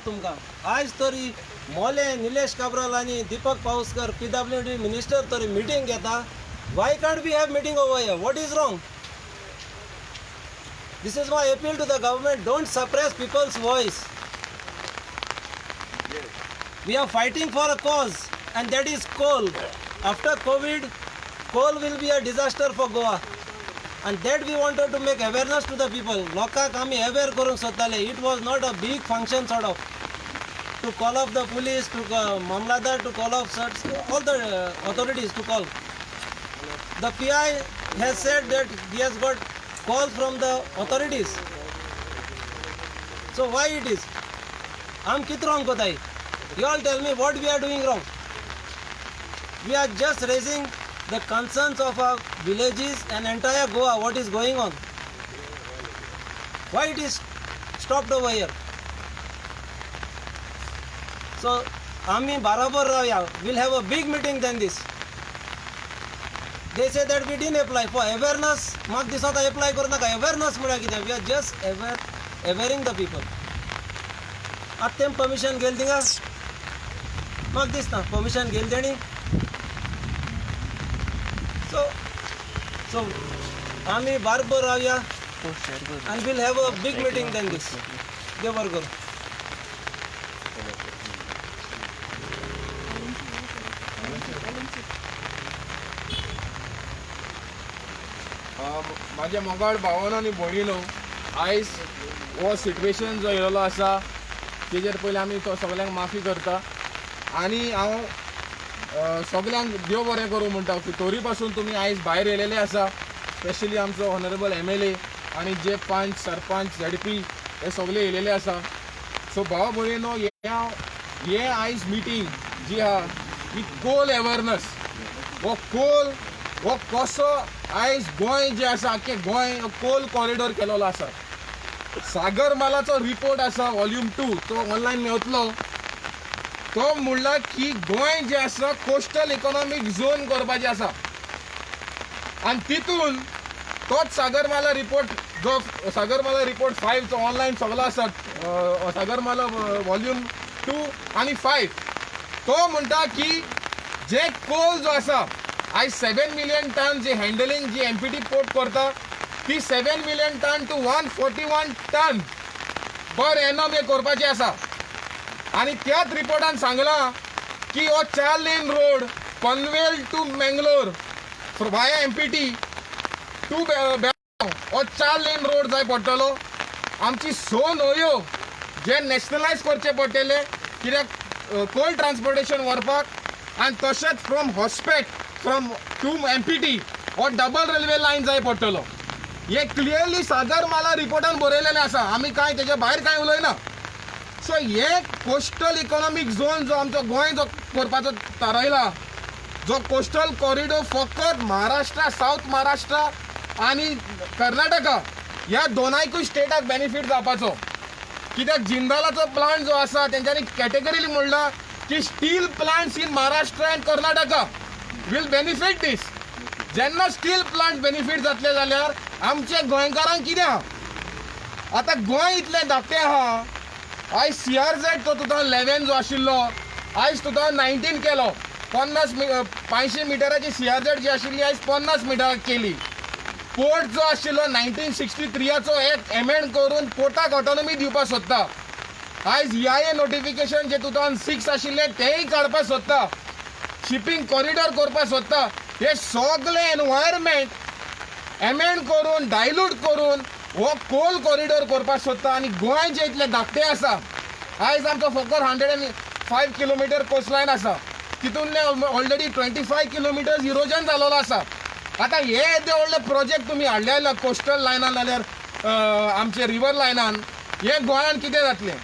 तुमकां आज तरी मोले निलेश काब्राल आणि दीपक पाउसकर PWD मिनिस्टर तरी मीटिंग घेता. Why can't we have meeting over here? What is wrong? This is my appeal to the government. Don't suppress people's voice. We are fighting for a cause, and that is coal. After COVID, coal will be a disaster for Goa. And that we wanted to make awareness to the people. Lokak आम्ही aware करून सोदताले. It was not a big function sort of. To call up the police, to Mamladar, to call up all the authorities to call. The PI has said that he has got calls from the authorities. So why it is? I'm kit wrong kotai. You all tell me what we are doing wrong. We are just raising the concerns of our villages and entire Goa, what is going on. Why it is stopped over here? So, आम्ही बराबर राहूया. We'll have a big meeting than this. They say that we didn't apply for awareness. माग दिसता apply करू नका. Awareness म्हणा कितें? We are just awareing the people. आता तेम permission घेल थिंगा? माग दिसता permission घेल तेणी. So आम्ही बराबर राहूया. And we'll have a big meeting than this. Give our go. माझ्या मोगाळ भावानो आनी भयणीनो आयज हो सिट्युएशन जो येयलो आसा तेजेर पयलीं आमी तो सगल्यांक माफी करता आनी हांव सगल्यांक देव बरें करूं म्हणटा की तरी पासून तुमी आयज भायर येयलेले आसा स्पेशली आमचो ऑनरेबल MLA आनी जे पंच सरपंच ZP हे सगळे येयलेले आसा. सो भावा भयणीनो हे आयज मिटींग जी आहा ही कोल अवेरनेस हो कसो आयज गोंय जे आसा आख्खे गोंय कोल कॉरिडॉर केलेलो आसा. सागरमालाचो रिपोर्ट आसा वॉल्यूम 2 तो ऑनलायन मेळटलो. तो म्हणला की गोंय जे आसा कोस्टल इकॉनॉमिक झोन करपाचें आसा आनी तितून तोच सागरमाला रिपोर्ट जो सागरमाला रिपोर्ट 5 जो ऑनलायन सगळो आसा सागरमाला वॉल्यूम 2 आनी 5 तो म्हणटा की जे कोल जो आसा आज 7 मिलियन टन जे हँडलिंग जी MPT पोर्ट करता ती 7 मिलियन टन टू 141 टन पर एनम हे करपाचे आसा. आणि त्याच रिपोर्टान सांगला की हो 4 lane road Panvel to Mangalore via MPT to Belgaum हो 4 लेन रोड जाय पडटलो. आमची 6 न्हंयो जे नॅशनलायज करचे पडटले कित्याक कोल ट्रान्सपोर्टेशन व्हरपाक आनी तशेंच from Hospet from to MPT हो डबल रेल्वे लायन जाय पडटलो. हे क्लियरली सागरमाला रिपोर्टान बरयलेलें आसा. आमी कांय तेच्या भायर कांय उलयना. सो हे कोस्टल इकॉनॉमिक झोन जो आमचो गोंय जो करपाचो थारायला जो कोस्टल कॉरिडॉर फकत महाराष्ट्रा साऊथ महाराष्ट्रा आनी कर्नाटका ह्या दोनायकूय स्टेटाक बेनिफीट जावपाचो. कित्याक जिंदालाचो प्लांट जो आसा तेंच्यांनी कॅटेगरीली म्हणला की steel plants in Maharashtra end Karnataka will benefit this. जेन्ना स्टील प्लांट बेनिफीट जातले जाल्यार आमचे गोंयकारांक कितें आहा? आतां गोंय इतलें धाकटें आहा. आयज CRZ तो 2011 जो आशिल्लो आयज 2019 केलो. 50 मिटराची CRZ जी आशिल्ली आयज 50 मिटराक केली. पोर्ट जो आशिल्लो 1963चो एक एमेंड करून पोर्टाक ऑटोनॉमी दिवपाक सोदता. आयज EIA नोटिफिकेशन जे 2006 आशिल्ले तेंय काडपाक सोदता. शिपिंग कॉरिडॉर करपाक सोदता. हे सगळे एनवायरमेंट एमेंड करून डायल्यूट करून हो कोल कॉरिडॉर करपाक सोदता. आनी गोंय जे इतले धाकटें आसा आयज आमचो फकत 105 किलोमिटर कोस्टलायन आसा तितून ऑलरेडी 25 किलोमिटर्स इरोजन जालोलो आसा. आतां हे येदे व्हडले प्रोजेक्ट तुमी हाडले कोस्टल लायनान जाल्यार आमचे रिवर लायनान हे गोंयान कितें जातलें?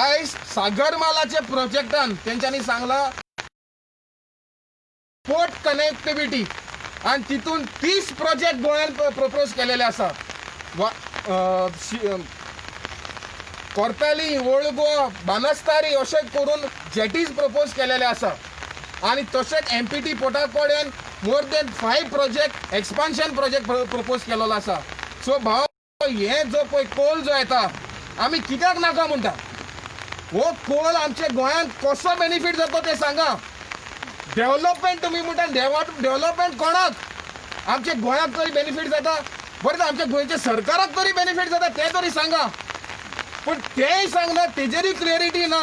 आयज सागरमालाचे प्रोजेक्टान तेंच्यांनी सांगला पोर्ट कनेक्टिविटी आणि तितून 30 प्रोजेक्ट गोंयान प्रपोज केलेले आसा. कोर्ताली ओल्ड गोवा बानस्तारी अशें करून जेटीज प्रपोज केलेले आसा. आणि तशेंच MPT पोटाकोडेन more than 5 project expansion project propose केलेलो आसा. सो भाव हे जो पळय कोल जो येता आमी कित्याक नाका म्हणटा हो कोल आमच्या गोंयांत कसो बेनिफीट जाता ते सांगा. डेव्हलपमेंट तुम्ही म्हणटा, डेव्हलपमेंट कोणाक? आमच्या गोंयाक तरी बेनिफीट जाता? बरें तर आमच्या गोंयच्या सरकाराक तरी बेनिफीट जाता ते तरी सांगा. पण तेय सांगना, तेजेरी क्लियरिटी ना.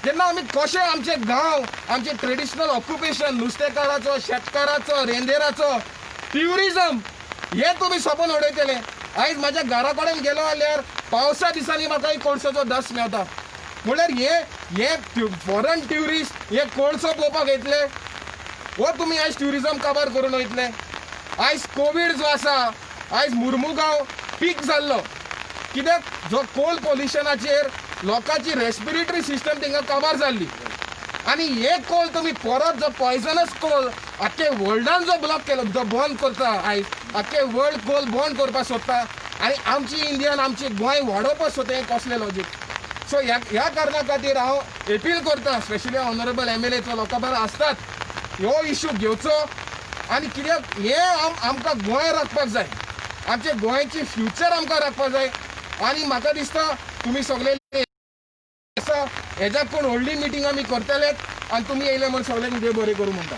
जेन्ना आमी कशे आमचे गांव, आमचे ट्रेडिशनल ऑक्युपेशन, नुस्तेकाराचो, शेतकाराचो, रेंदेराचो, ट्युरिजम हे तुमी सोंपोवन उडयतले. आयज म्हाज्या घरा कडेन गेलो जाल्यार पावसा दिसांनी म्हाका एक कोळसोचो दस मेवता. म्हणल्यार हे फॉरेन ट्युरिस्ट हे कोळसो पळोवपाक येतले, हो तुमी आयज ट्युरिजम काबार करून वयतले. आयज कोवीड जो आसा, आयज मुर्मुगांव पीक जाल्लो कित्याक? जो कोल पॉल्युशनाचेर लोकांची रेस्पिरेटरी सिस्टम तिंगा काबार जाल्ली. आनी हे कोल तुमी परत जो पॉयझनस कोल आख्खे वर्ल्डान जो ब्लॉक केलो, जो बंद करता, आयज आख्खे वर्ल्ड कोल बंद करपाक सोदता आनी आमची इंडियान आमचे गोंय वाडोवपाक सोदता. हें कसलें लॉजीक? सो ह्या कारणा खातीर हांव अपील करता, स्पेशली ऑनरेबल MLA लोकां बरोबर आसतात, ह्यो इश्यू घेवचो. आनी कित्याक हे आमकां गोंय राखपाक जाय, आमचे गोंयची फ्युचर आमकां राखपाक जाय. आनी म्हाका दिसता तुमी सगळे आसा हेज्याक कोण व्हडली मिटींग आमी करतलेत आनी तुमी येयले म्हण सगळ्यांक देव बरें करूं म्हणटा.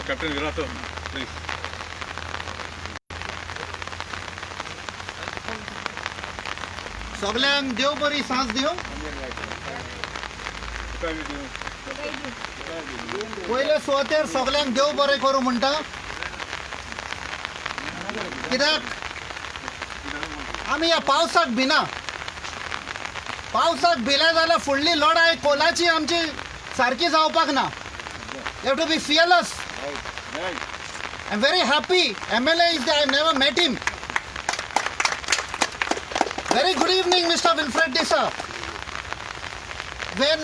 Captain Viriato please. सगळ्यांक देव बरी सांज दिवं. पयले सुवातेर सगळ्यांक देव बरें करूं म्हणटा. कित्याक आमी ह्या पावसाक भिना. पावसाक भिले जाल्यार फुडली लढाई कोलाची आमची सारकी जावपाक ना. You have to be fearless. I am very happy. MLA is I never met him. Very good evening, Mr. Wilfred Disa. When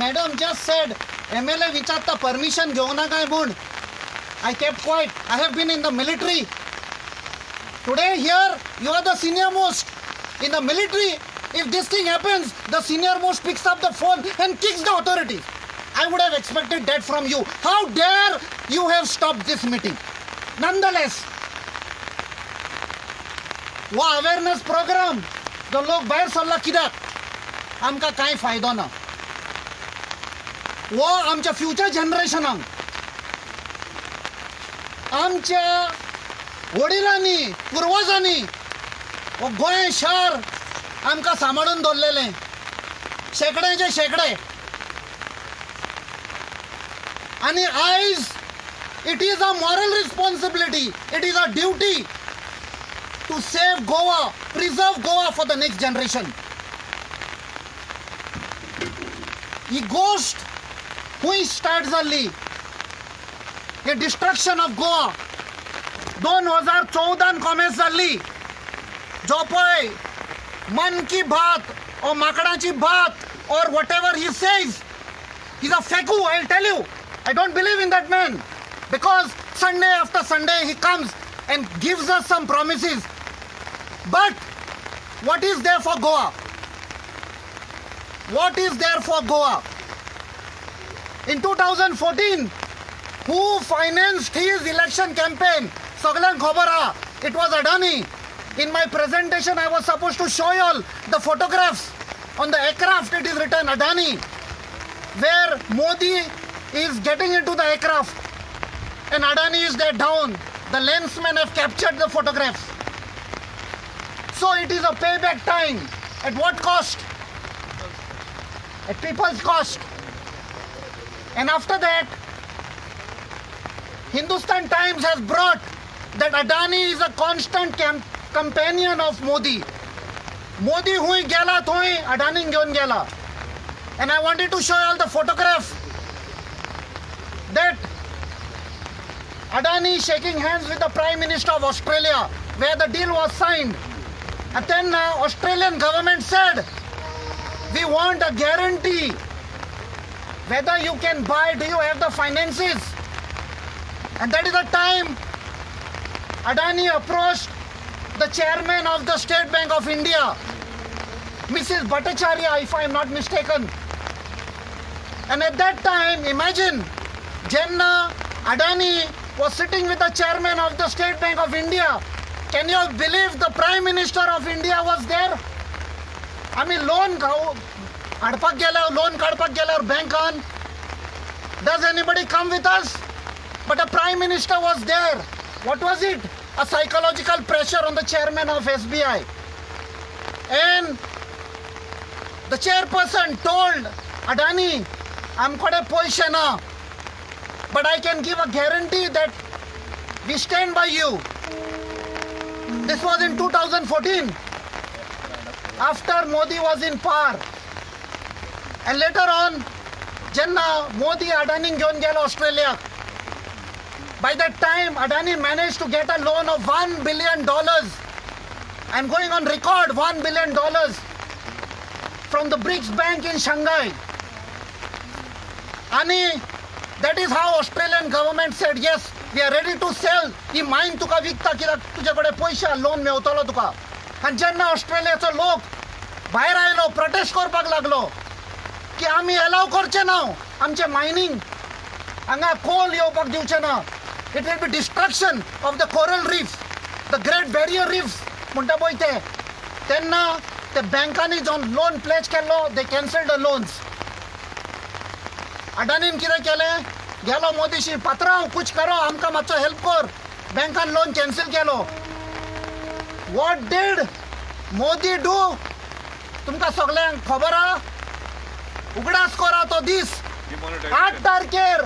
Madam just said MLA विचारता permission घेऊ ना काय म्हूण, I kept quiet. I have been in the military. Today here you are the senior most. In the military, if this thing happens, the senior most picks up the phone and kicks the authorities. I would have expected that from you. How dare you have stopped this meeting? Nonetheless, वो awareness programme जो लोक भायर सरला कित्याक? आमकां कांय फायदो ना. वो आमच्या फ्युचर जनरेशनाक, आमच्या वडिलांनी, पुर्वजांनी वो गोंय शहर आमकां सांबाळून दवरलेलें शेकड्याचे शेकडे. आनी आयज it is a moral responsibility, it is a duty to save Goa, preserve Goa for the next generation. ही गोष्ट हुई स्टार्ट जाल्ली, हे डिस्ट्रक्शन ऑफ गोवा 2014 कॉमेस जाल्ली. जो पळय मन की बात और माकडाची बात और whatever he says, he's a feku. I'll tell you, I don't believe in that man, because Sunday after Sunday he comes and gives us some promises. But what is there for Goa? What is there for Goa? In 2014, who financed his election campaign? Saglan khobara. It was Adani. In my presentation, I was supposed to show you all the photographs. On the aircraft, it is written Adani, where Modi is getting into the aircraft and Adani is there down. The lensmen have captured the photographs. So it is a payback time. At what cost? At people's cost. And after that, Hindustan Times has brought that Adani is a constant companion of Modi. Modi hui gela thoi Adani gyeon gela. And I wanted to show you all the photographs that Adani shaking hands with the Prime Minister of Australia, where the deal was signed. And then Australian government said, we want a guarantee. Whether you can buy, do you have the finances? And that is the time Adani approached the chairman of the State Bank of India, Mrs. Bhattacharya, if I am not mistaken. And at that time, imagine, Jenna Adani was sitting with the chairman of the State Bank of India Can you believe the Prime Minister of India was there? आम्ही loan हाडपाक गेल्यावर loan काडपाक गेल्यावर बँकान does anybody come with us? But a Prime Minister was there. What was it? A psychological pressure on the chairman of SBI. And the chairperson told Adani, आमकडे पैसे ना, but I can give a guarantee that we stand by you. This was in 2014, after Modi was in power. And later on, Jenna Modi Adani घेऊन गेला Australia. By that time, Adani managed to get a loan of $1 billion. I'm going on record, $1 billion from the BRICS Bank in Shanghai. And that is how Australian government said, yes, we are ready to sell. He mine तुका विकता कित्याक तुझ्याकडे पैसे loan मेवतलो तुका. आणि जेन्ना ऑस्ट्रेलियाचो लोक भायर आयलो प्रोटेस्ट करपाक लागलो की आमी अलाव करचे ना आमचे मायनिंग हांगा कोल येवपाक दिवचे ना. It will be destruction of the coral reef, the Great Barrier Reef म्हणटा पळय ते. तेन्ना ते बँकांनी जो लोन प्लेज केल्लो, they cancelled the loans. अडानीन कितें केलें, गेलो मोदीशी पात्रांव कुछ करो, आमकां मातसो हेल्प कर. बँकान लोन कॅन्सल केलो. What did Modi do? तुमकां सगळ्यांक खबर आहा? उगडास करा तो दीस 8 तारखेर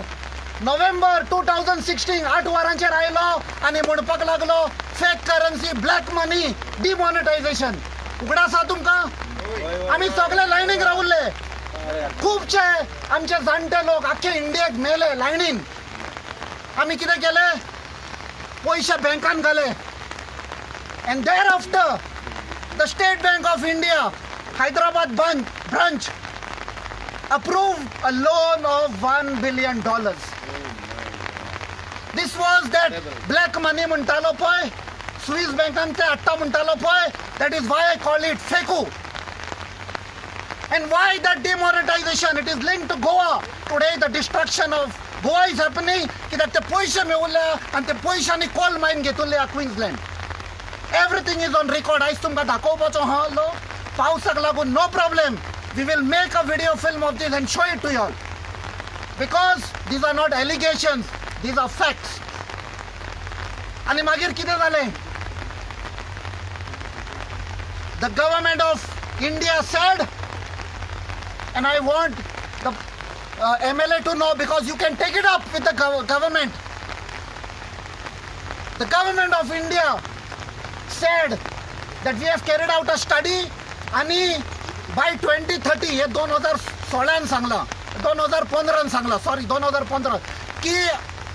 नोव्हेंबर 2016 8 वरांचेर आयलो आनी म्हणपाक लागलो फेक करन्सी, ब्लॅक मनी, डिमॉनिटायझेशन. उगडास आहा तुमकां? आमी सगळे लायनीक रावल्ले. खूबशे आमचे जाणटे लोक आख्खे इंडियेक मेले लायनीन. आमी कितें केलें, पयशे बँकान घाले. And thereafter, the State Bank of India, Hyderabad branch, approved a loan of $1 billion. This was that black money म्हणटालो पळय, Swiss bankan ते हाडटा म्हणटालो पळय, that is why I call it FECU. And why that demonetization? It is linked to Goa. Today the destruction of Goa is happening कित्याक ते पयशे मेवले आनी ते पयशांनी कोल मायन घेतले Queensland. Everything is on record. आयज तुमकां दाखोवपाचो हा लो पावसाक लागून. No problem. We will make a video film of this and show it to you all. Because these are not allegations, these are facts. आणि मागीर कितें जालें? The government of India said, and I want the MLA to know because you can take it up with the government. The government of India said that we have carried out a study आणि by 2030 हे 2016 सांगला 2015 सांगला sorry 2015 की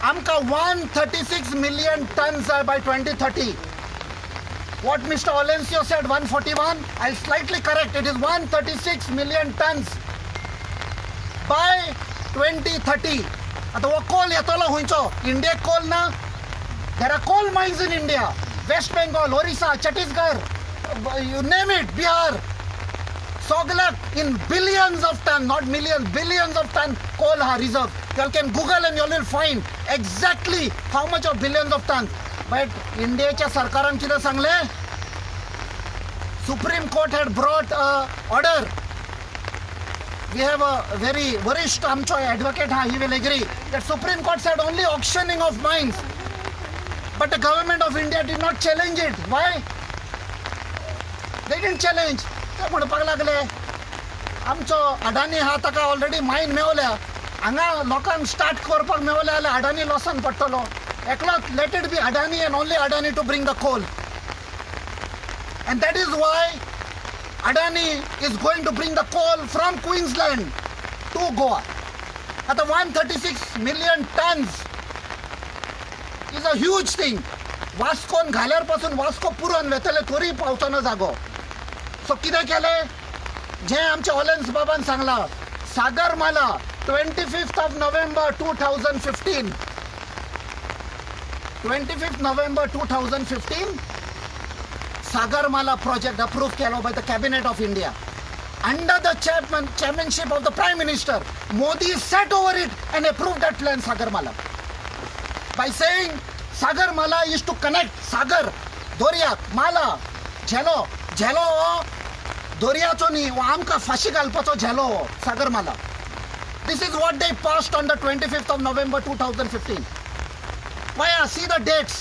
आमकां 136 million tons by 2030. What Mr. Olencio said 141, I'll slightly correct, it is 136 million tons by 2030. आता वो Coal येतलो हुंयचो, इंडियेक Coal ना. There are coal mines in India. West Bengal, Orissa, Chhattisgarh, you name it, Bihar. Soglak in billions of tons, not millions, billions of tons coal are reserved. You all can Google and you all will find exactly how much of billions of tons. But Indiaच्या सरकारान कितें सांगलें? Supreme Court had brought a order. We have a very varisht आमचो advocate ha, he will agree that Supreme Court said only auctioning of mines. But the government of India did not challenge it. Why? They didn't challenge. ते म्हणपाक लागले आमचो अडानी हा ताका already मायन मेवल्या, हांगा लोकांक start करपाक मेवल्या जाल्यार अडानी लॉसान पडटलो. एकलोच let it be Adani and only Adani to bring the coal. And that is why Adani is going to bring the coal from Queensland to Goa. At the 136 million tons is a huge thing. वास्कोन घाल्यार पासून वास्को पुरोन वेतले तोरी पावचोना जागो. So कितें केलें, जें आमच्या ऑलेन्स बाबान सांगला, Sagarmala 25th of November 2015. 25th November 2015, Sagarmala project approved by the Cabinet of India. Under the chairmanship of the Prime Minister, Modi sat over it and approved that plan, Sagarmala. By saying Sagarmala is to connect Sagar, दोरयाक माला झेलो झेलो दोरयाचो न्ही वो आमकां फाशी घालपाचो झेलो Sagarmala. This is what they passed on the 25th of November 2015. पळया सी द डेट्स.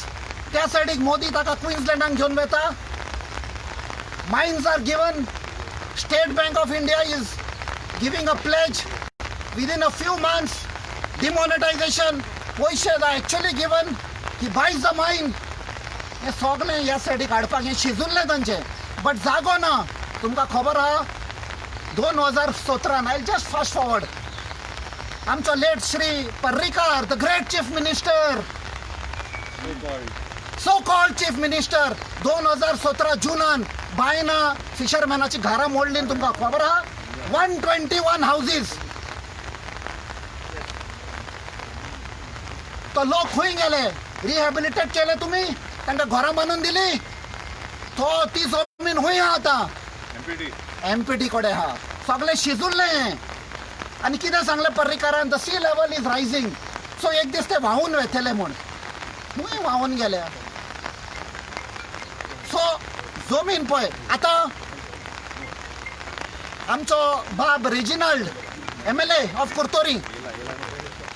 त्या सायडीक मोदी ताका क्वीन्सलँडाक घेवन वता. Mines are given. State bank of India is giving a pledge within a few months. Demonetization. पैसे एक्चुअली गिवन की buys the mine. हे सगळें ह्या सायडीक हाडपाक हें शिजूल्लें तांचें बट जागो ना. तुमकां खबर आहा 2017 आय जस्ट फास्ट फॉरवर्ड आमचो late Shri Parrikar the great chief minister so called chief minister 2017 जुनान बायना फिशरमॅनाची घरां मोडली तुमकां खबर आहा. 121 हाऊसेस. तो लोक खंय गेले. रिहॅबिलिटेट केले तुम्ही तांकां घरां बांदून दिली. तो ती जमीन खंय आहा आतां. एमपीटी कडेन आहा. सगळें शिजूल्लें. आनी कितें सांगलें पर्रीकारान the sea level is rising. So एक दीस ते व्हांवून वेतले म्हूण खंय व्हांवून गेले. सो जमीन पळय आतां आमचो बाब रेजिनाल्ड MLA ऑफ कुर्तोरी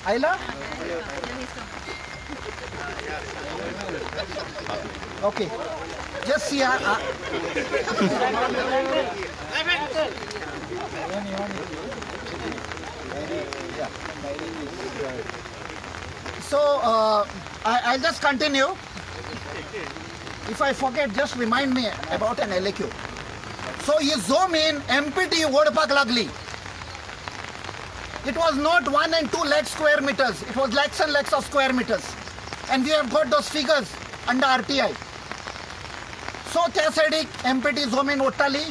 आयला. Okay just see so I'll just continue. If I forget just remind me about an LAQ. So ही जमीन MPT ओडपाक लागली. It was not 1 and 2 lakh square meters. It was lakhs and lakhs of square meters. And we have got those figures under RTI. So त्या सायडीक MPT जमीन ओडटाली.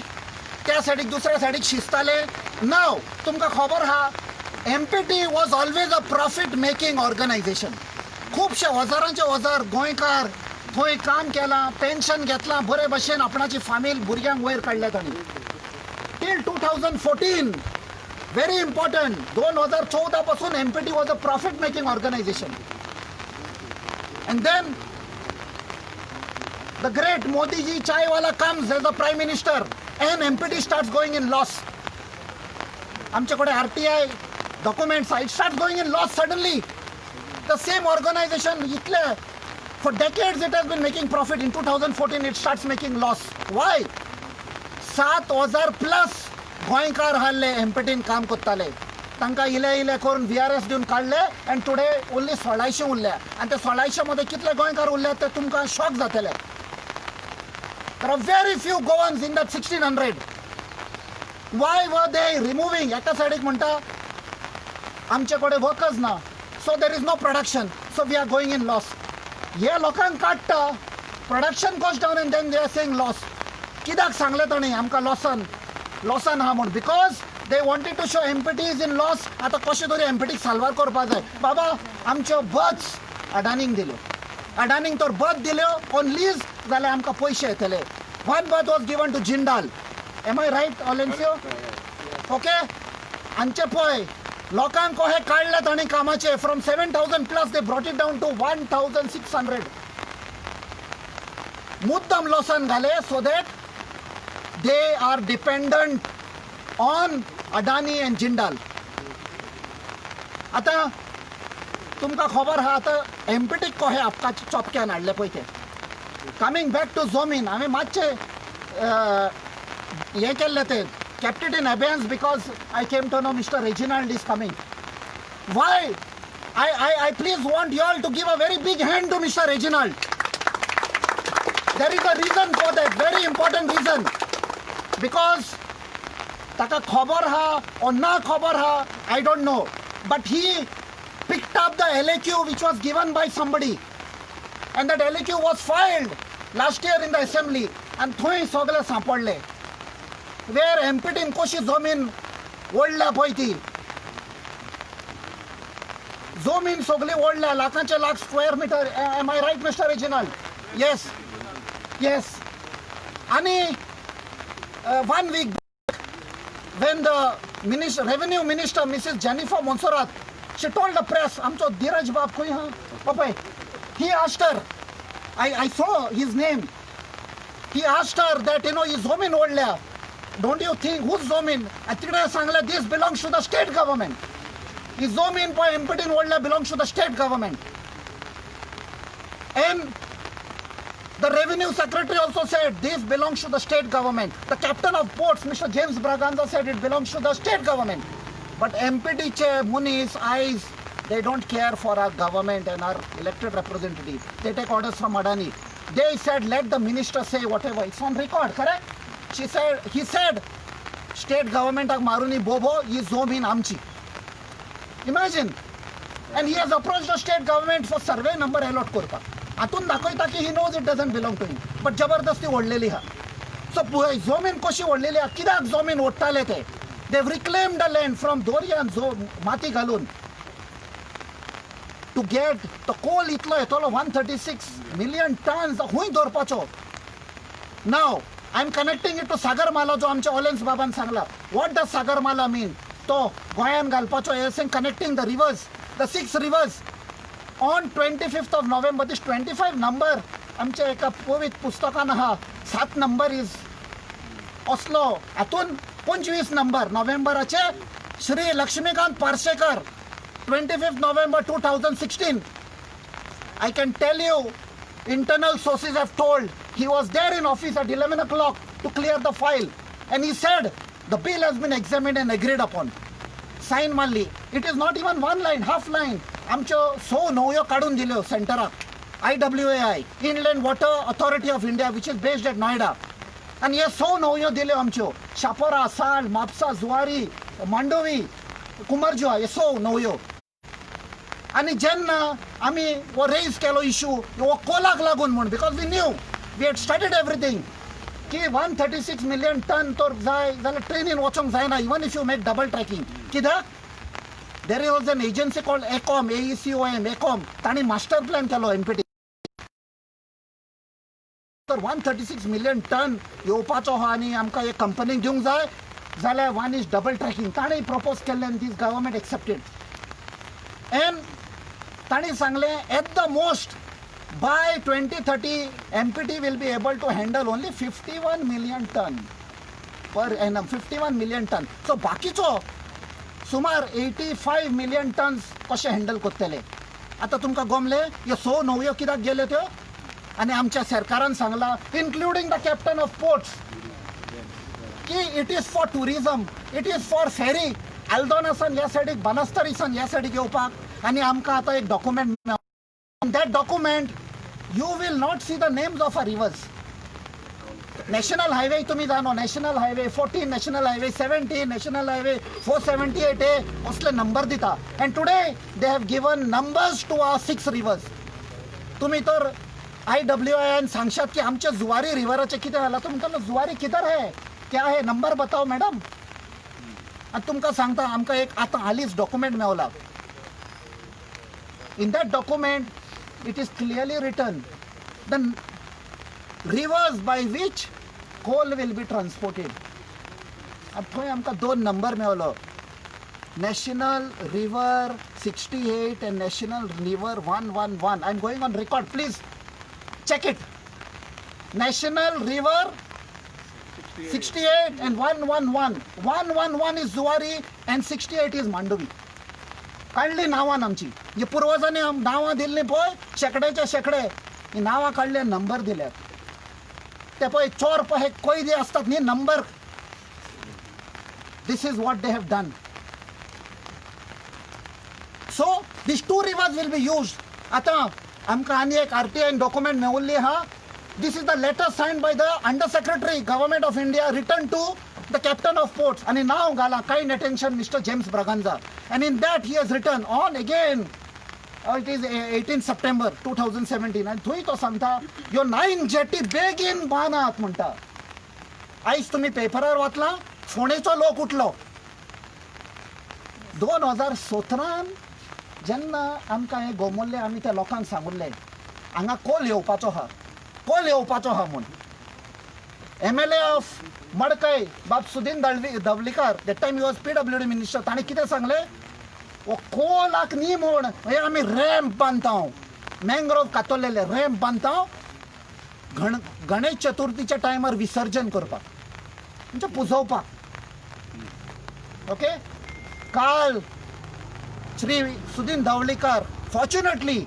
त्या सायडीक दुसऱ्या सायडीक शिजताले. नाव तुमकां खबर आहा MPT was always a profit making organization. खूबशे हजारांचे हजार गोंयकार थंय काम केलां. पेन्शन घेतलां बरे भशेन आपणाची फामील भुरग्यांक वयर काडल्या तांणी. टील 2014 व्हेरी इम्पॉर्टंट 2014 पासून MPT was a profit making organization. And then the great Modi ji chaiwala comes as the prime minister and MPT starts going in loss. आमच्याकडे RTI documents it starts going in loss suddenly. The same organization इतले for decades it has been making profit. In 2014 it starts making loss. Why? 7,000 plus गोंयकार हाडले MPTन काम करताले. तांकां इले करून VRS दिवन काडले and today only 1600 उरले. आणि ते 1600 मध्ये कितले गोंयकार उरले ते तुमकां शॉक जातले. There are very few Goans in that 1600. Why were they removing? एका सायडीक म्हणटा आमचे कडेन वर्कर्स ना. So there is no production. So we are going in loss. हे लोकांक काडटा production goes down and then they are saying loss. कित्याक सांगलें ताणी आमकां लॉसान आहा म्हूण. Because they wanted to show MPT is in loss. आतां कशें तरी MPT साल्वार करपाक जाय. बाबा आमच्यो बस अडानीक दिल्यो. अडानीक तर बस दिल्यो ऑन लीज जाल्यार आमकां पयशे येतले. One bus was given to Jindal. Am I right, Olencio? Okay? हांचे पळय लोकांक कशे काडले ताणी कामाचे. From 7,000 plus they brought it down to 1,600. मुद्दम लॉसान घाले so that they are dependent on Adani and Jindal. आतां तुमकां खबर आहा आतां MPT कशे आपकाच्या चॉपक्यान हाडले पळय ते. कमिंग बॅक टू जमीन हांवें मातशें हें केल्लें ते kept it in abeyance because I came to know Mr. Reginald is coming. Why? I please want you all to give a very big hand to Mr. Reginald. There is a reason for that, very important reason. Because taka khabar ha or na khabar ha, I don't know. But he picked up the LAQ which was given by somebody. And that LAQ was filed last year in the assembly. And थंय सगळे सांपडले. Where MPTन कशी जमीन ओडल्या पळय ती. जमीन सगळी ओडल्या लाखांचे lakh square metre. Am I right, Mr. Reginald? Yes. Yes. आणि 1 week back, when the revenue minister, Mrs. Jennifer Monserrat, she told the press, आमचो धीरज बाब खंय हा पळय. He asked her, I saw his name. he asked her that, ही जमीन ओढल्या. Don't you think, whose जमीन? आणि तिकडे सांगलं, this belongs to the state government. ही जमीन पण एमपीटीन ओढल्या belongs to the state government. And the revenue secretary also said this belongs to the state government. The captain of ports, Mr. James Braganza, said it belongs to the state government. But MPT chair, Muni's eyes, they don't care for our government and our elected representatives. They take orders from Adani. They said, let the minister say whatever. It's on record, correct? He said, state government of Maruni Bobo is Zomin Amchi. Imagine. And he has approached the state government for survey number allot korpa. आतून दाखवता की he knows it doesn't belong to him. But जबरदस्ती ओढलेली हा. So जमीन कशी ओढलेली हा? कित्याक जमीन ओढताले ते? They've reclaimed the land from दोरया माती घालून. To get the coal इतलो येतलो 136 million tons हुंय दवरपाचो. Now I'm connecting it to Sagarmala जो आमच्या ऑलेन्स बाबान सांगला. What does Sagarmala mean? तो गोंयान घालपाचो हे saying connecting the rivers, the 6 rivers. On 25th of November, this 25 number, आमच्या एका पवित पुस्तकान हा 7 number is Oslo. आतून 25 number नोव्हेंबराचे Shri Laxmikant Parsekar 25th November 2016. I can tell you, internal sources have told he was there in office at 11 o'clock to clear the file. And he said the bill has been examined and agreed upon. Sign मारली. It is not even one line, half line. आमच्यो 100 नवयो काढून दिल्यो सेंटराक. IWAI, Inland Water Authority of India, which is based at Noida. And हे 100 नवयो दिल्यो आमच्यो. शापोरा, साल, म्हापसा, जुवारी, मांडोवी, कुमारजुआ, हे 100 नवयो. आणि जेन्ना आम्ही वो रेज केलो इशू वो कोलाक लागून म्हूण because we knew we had started everything की 136 million टन तर जाय जाल्यार ट्रेनीन वचोंक जायना even if you make double tracking. कित्याक there was an agency called ECOM, ECOM, तांणी मास्टर प्लॅन केलो एमपीटी. तर 136 million टन येवपाचो हा आनी आमकां एक कंपनीक दिवंक जाय जाल्यार वन इज डबल ट्रॅकिंग. ताणें प्रपोज केल्लें आनी दीस गव्हर्मेंट एक्सेप्टेड. एंड ताणी सांगले at the most by 2030 MPT will be able to handle only 51 million ton per annum. 51 million ton. So बाकीचो सुमार 85 million tons कशे हँडल करतले. आता तुमकां गमले ह्यो 100 नवयो कित्याक गेल्यो त्यो आनी आमच्या सरकारान सांगला including the captain of ports की it is for tourism, it is for ferry. आल्दोनासान ह्या सायडीक बानस्तारीसान ह्या सायडीक येवपाक. आनी आमकां आतां एक डॉक्युमेंट मेळ्ळा. That document you will not see the names of our rivers. National highway तुम्ही जाणो, National highway 14, National highway 17, National highway 478 असले नंबर दिता. And today they have given numbers to our 6 rivers. तुम्ही तर IWAN सांगशात की आमच्या जुवारी रिव्हराचे किती झाला. तुम्ही म्हणता जुवारी किधर है, क्या है, नंबर बताओ मॅडम. आणि तुमकां सांगता आमकां एक आतां हालींच document Mewla. In that document it is clearly written the rivers by which coal will be transported. अब थंय आमकां 2 number मेवलो. National River 68 and National River 111. I am going on record, please check it. National River 68 and 111. 111 is Zuari and 68 is Mandovi. काढली नावान आमची जी पूर्वजांनी नावां दिल्ली पळय शेकड्याच्या शेकडे ही नावां काढले नंबर दिल्यात. ते पळय चोर पळय कोयदे असतात न्ही number. This is what they have done. So these 2 rivers will be used. आतां आमकां आनी एक RTI डॉक्युमेंट मेवल्ली आहा. This is the letter signed by the under secretary government of India return to the captain of ports and now gala kind attention Mr. James Braganza, and in that he has written on again it is 18 September 2017 and थंय तो सांगता ह्यो 9 jetty बेगीन बांदात म्हणटा. आयज तुम्ही पेपरार वाचला फोंडेचो लोक उठलो. 2017 जेन्ना आमकां हे गोमोल्ले आमी त्या लोकांक सांगुल्ले हांगा कोल येवपाचो हा म्हूण. MLA ऑफ मडकय बाब Sudin Dhavalikar that time he was PWD minister. ताणें कितें सांगलें वो कोलाक न्ही म्हूण हे आमी रॅम्प बांदता, मँग्रोव कातरलेले रॅम्प बांदता. गणेश चतुर्थीच्या टायमार विसर्जन करपाक म्हणजे पुजोवपाक. ओके, काल Shri Sudin Dhavalikar fortunately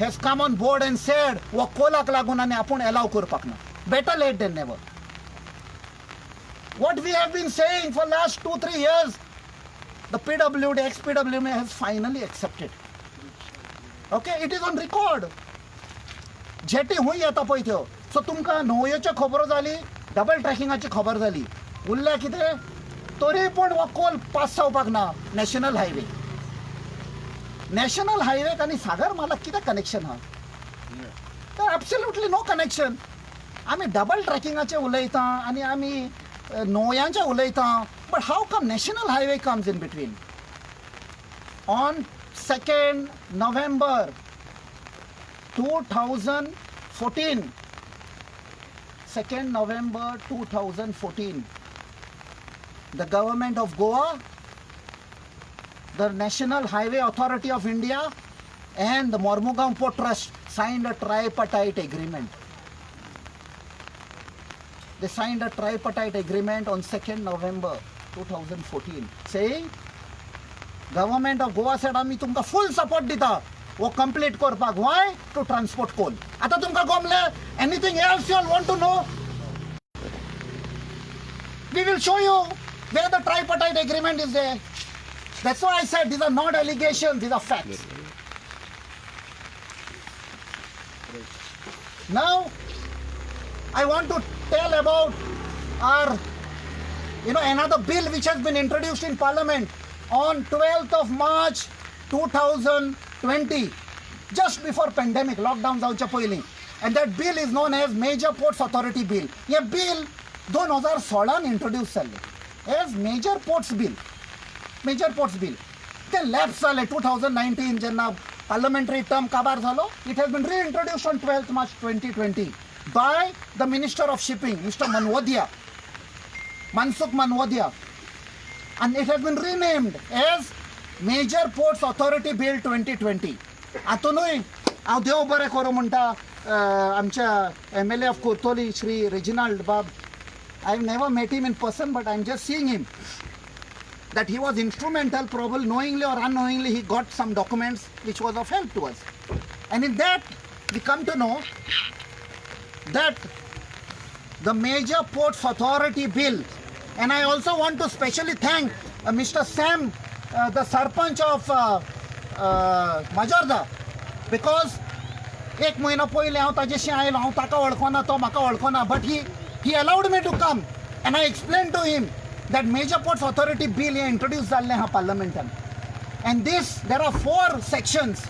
has come on board and said वो कोलाक लागून आनी आपूण अलाव करपाक ना. Better late than never. What we have been saying for last 2-3 years, the PWD, ex-PWD has finally accepted. Okay, it is on record. Jetty हुई येता पळय त्यो. सो तुमकां न्हवयेच्यो खबरो जाली, डबल ट्रॅकिंगाची खबर जाली. उरल्या कितें? तरी पूण हो कोल पास जावपाक ना. National highway. नॅशनल हायवेक आनी सागरमालाक कितें कनेक्शन आहा? तर एब्सोल्युटली नो कनेक्शन. आमी डबल ट्रॅकिंगाचे उलयता आनी आमी न्हवयांचे उलयता, but how come national highway comes in between? On 2nd November 2014, 2nd November 2014, the government of Goa, the National Highway Authority of India and the Mormugaon Port Trust signed a tripartite agreement. They signed a tripartite agreement on 2nd November 2014 saying government of Goa said आमी तुमकां full support दिता वो complete करपाक. Why? To transport coal. आता तुमकां गमले? Anything else you all want to know? We will show you where the tripartite agreement is there. That's why I said these are not allegations, these are facts. Now I want to tell about our, another bill which has been introduced in Parliament on 12th of March 2020, just before pandemic, lockdown जावच्या पयलीं. And that bill is known as Major Ports Authority Bill. हे bill 2016 introduce जाल्लें as Major Ports Bill. Major Ports Bill. ते lapse जालें 2019 जेन्ना parliamentary term काबार जालो. It has been reintroduced on 12th March 2020. By the Minister of Shipping, Mr. Manwadia, Mansukh Manwadia, and it has been renamed as Major Ports Authority Bill 2020. आतूनय हांव देव बरें करूं म्हणटा आमच्या MLA of Kurtoli, Shri Reginald Bab. I have never met him in person, but I am just seeing him. That he was instrumental, probably knowingly or unknowingly, he got some documents which was of help to us. And in that, we come to know that the Major Ports Authority Bill, and I also want to specially thank Mr. Sam, the Sarpanch of Majorda, because एक महिना पयले हांव ताजेशी आयलो. हांव ताका वळखना, तो म्हाका वळखना, but he allowed me to come and I explained to him that Major Ports Authority Bill he introduced जाल्लें हा parliamentan. And this, there are 4 sections.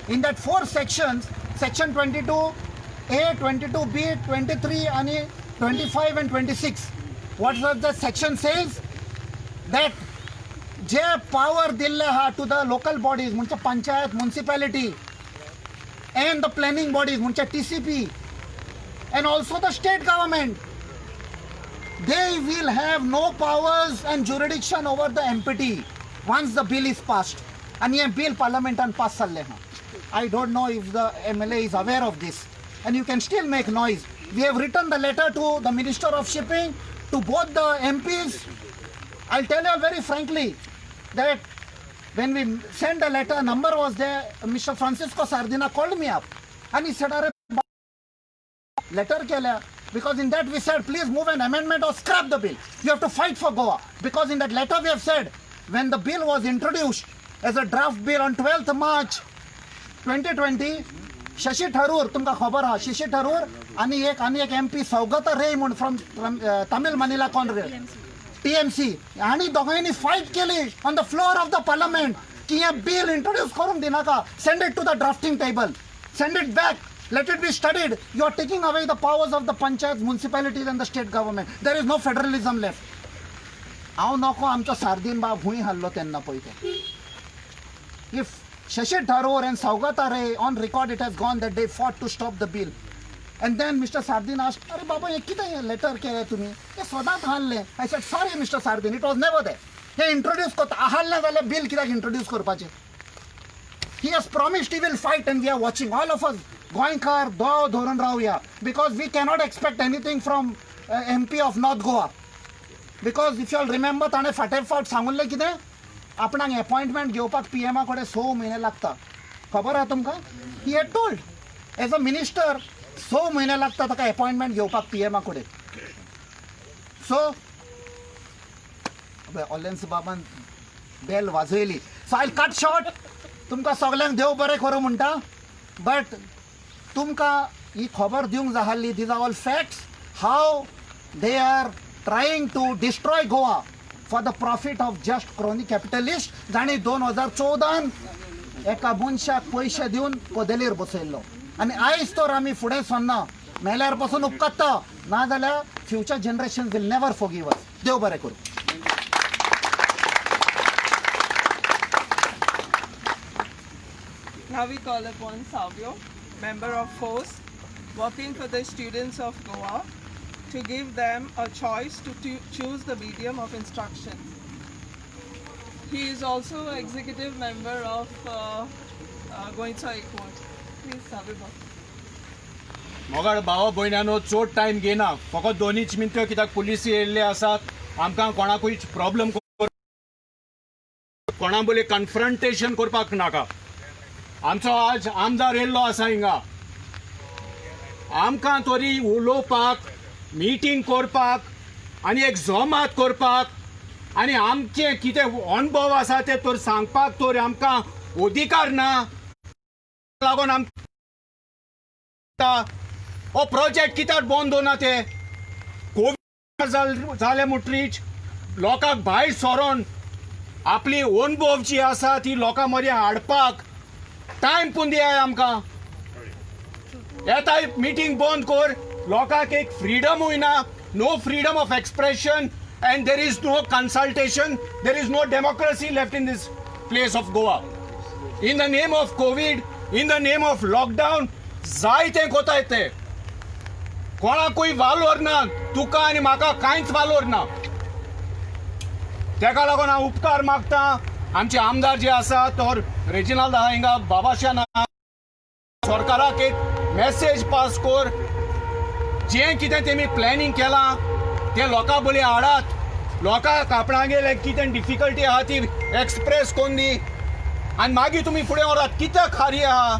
In that 4 sections, section 22A, 22B, 23 and 25 and 26. What does the section says? That जे power दिल्ले हा to the local bodies म्हणजे panchayat, municipality and the planning bodies म्हणजे TCP and also the state government, they will have no powers and jurisdiction over the MPT once the bill is passed. And ये bill parliamentan pass चल्ले हा. I don't know if the MLA is aware of this. And you can still make noise. We have written the letter to the Minister of Shipping, to both the MPs. I'll tell you very frankly that when we sent the letter, number was there, Mr. Francisco Sardina called me up and he said, "Are letter केल्या." Because in that we said, please move an amendment or scrap the bill. You have to fight for Goa. Because in that letter we have said, when the bill was introduced as a draft bill on 12th March 2020, Shashi Tharoor, तुमका खबर हा, Shashi Tharoor आणि एक MP Saugata Ray म्हणून from Tamil Manila Congress, TMC, आणि दोघांनी fight केली on the floor of the parliament की हे bill introduce करून दिनाका, send it to the drafting table, send it back, let it be studied. You are taking away the powers of the panchayats, municipalities and the state government. There is no federalism left. हांव नको आमचो sardine बाब हुंय हाडलो तेन्ना पळय ते. If Shashi Tharoor and Saugata Ray, on record it has gone that they fought to stop the bill. And then Mr. Sardin asked, "Are Baba, ye कितें letter केलें तुमी? हे सदांच हाडलें." I said, "Sorry Mr. Sardin, it was never there. हे introduce करता, हाडलें जाल्यार bill कित्याक introduce करपाचें?" He has promised he will fight and we are watching. All of us गोंयकार दो धरून रावया because we cannot expect anything from MP of north Goa because if you all remember ताणें फाटेफाट सांगुल्लें कितें आपणाक अपॉइंटमेंट घेवपाक PM कडेन 6 म्हयने लागता खबर आहा तुमकां he had told as a minister 6 म्हयने लागता ताका अपॉइंटमेंट घेवपाक PM कडेन सो ऑलेन्स बाबान बेल वाजयली सो आय कट शॉर्ट तुमकां सगल्यांक देव बरें करूं म्हणटा बट तुमकां ही खबर दिवंक जाय आसली these are all facts how they are trying to destroy Goa for the profit of just crony capitalist जाणी 2014 एका मनशाक पयशे दिवन पोदेलीर बसयल्लो आनी आयज तर आमी फुडें सरना मेल्यार पासून उपकात्ता नाजाल्यार future generation will never forgive us देव बरें करूं Now we call upon Savio, member of FORCE, working for the students of Goa, to give them a choice to choose the medium of instruction. He is also an executive member of Goincha Equat. Please, Savio. मोगाळ भावा भयणानो चड time घेना फकत 2 मिनटां कित्याक पुलिसी येयल्ले आसात आमकां कोणाकूय प्रॉब्लम कोणा बोले कन्फ्रंटेशन करपाक नाका आमचो आज आमदार येयल्लो आसा हिंगा आमकां तरी उलोवपाक मिटींग करपाक आनी एक जोमात करपाक आनी आमचे कितें अणभव आसा ते तर सांगपाक तर आमकां अधिकार ना लागून हो प्रोजेक्ट कित्याक बंद दोना ते कोविड जाले मुटरीच लोकांक भायर सरोन आपली अणभव जी आसा ती लोकां मदीं हाडपाक टायम पूण दियाय आमकां येताय मिटींग बंद कर लोकांक एक फ्रीडमूय ना no freedom of expression and there is no consultation there is no democracy left in this place of Goa in the name of Covid in the name of lockdown जाय तें कोताय ते कोणाकूय वालोर ना तुका आनी म्हाका कांयच वालोर ना तेका लागून हांव उपकार मागता आमचे आमदार जे आसा तो रेजिनाल्ड आहा हिंगा बाबाशान सरकाराक एक मेसेज पास कर जें कितें तेमी प्लॅनिंग केलां ते लोकां बोली हाडात लोकांक आपणागेर कितें डिफिकल्टी आहा ती एक्सप्रेस कोन्न दी आनी मागीर तुमी फुडें व्हरात कित्याक खारी आहा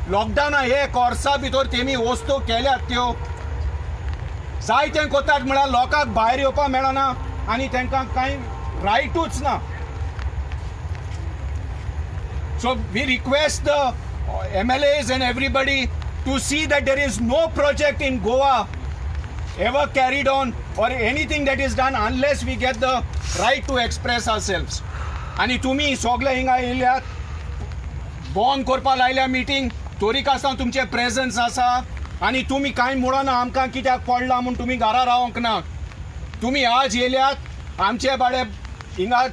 लॉकडावना हे कोर्सा भितर तेमी वस्तू केल्यात त्यो जाय तें कोतात म्हळ्यार लोकांक भायर येवपाक मेळना आनी तांकां कांय रायटूच ना So we request the MLAs and everybody to see that there is no project in Goa ever carried on or anything that is done unless we get the right to express ourselves. आणि तुम्ही सगळे हिंगा येयल्यात बंद करपा लायल्या meeting तोरीक आसता तुमचे presence आसा आनी तुमी कांय म्हणना आमकां कित्याक पडला म्हूण तुमी घरा रावंक ना तुमी आज येयल्यात आमचे बाळे हिंगा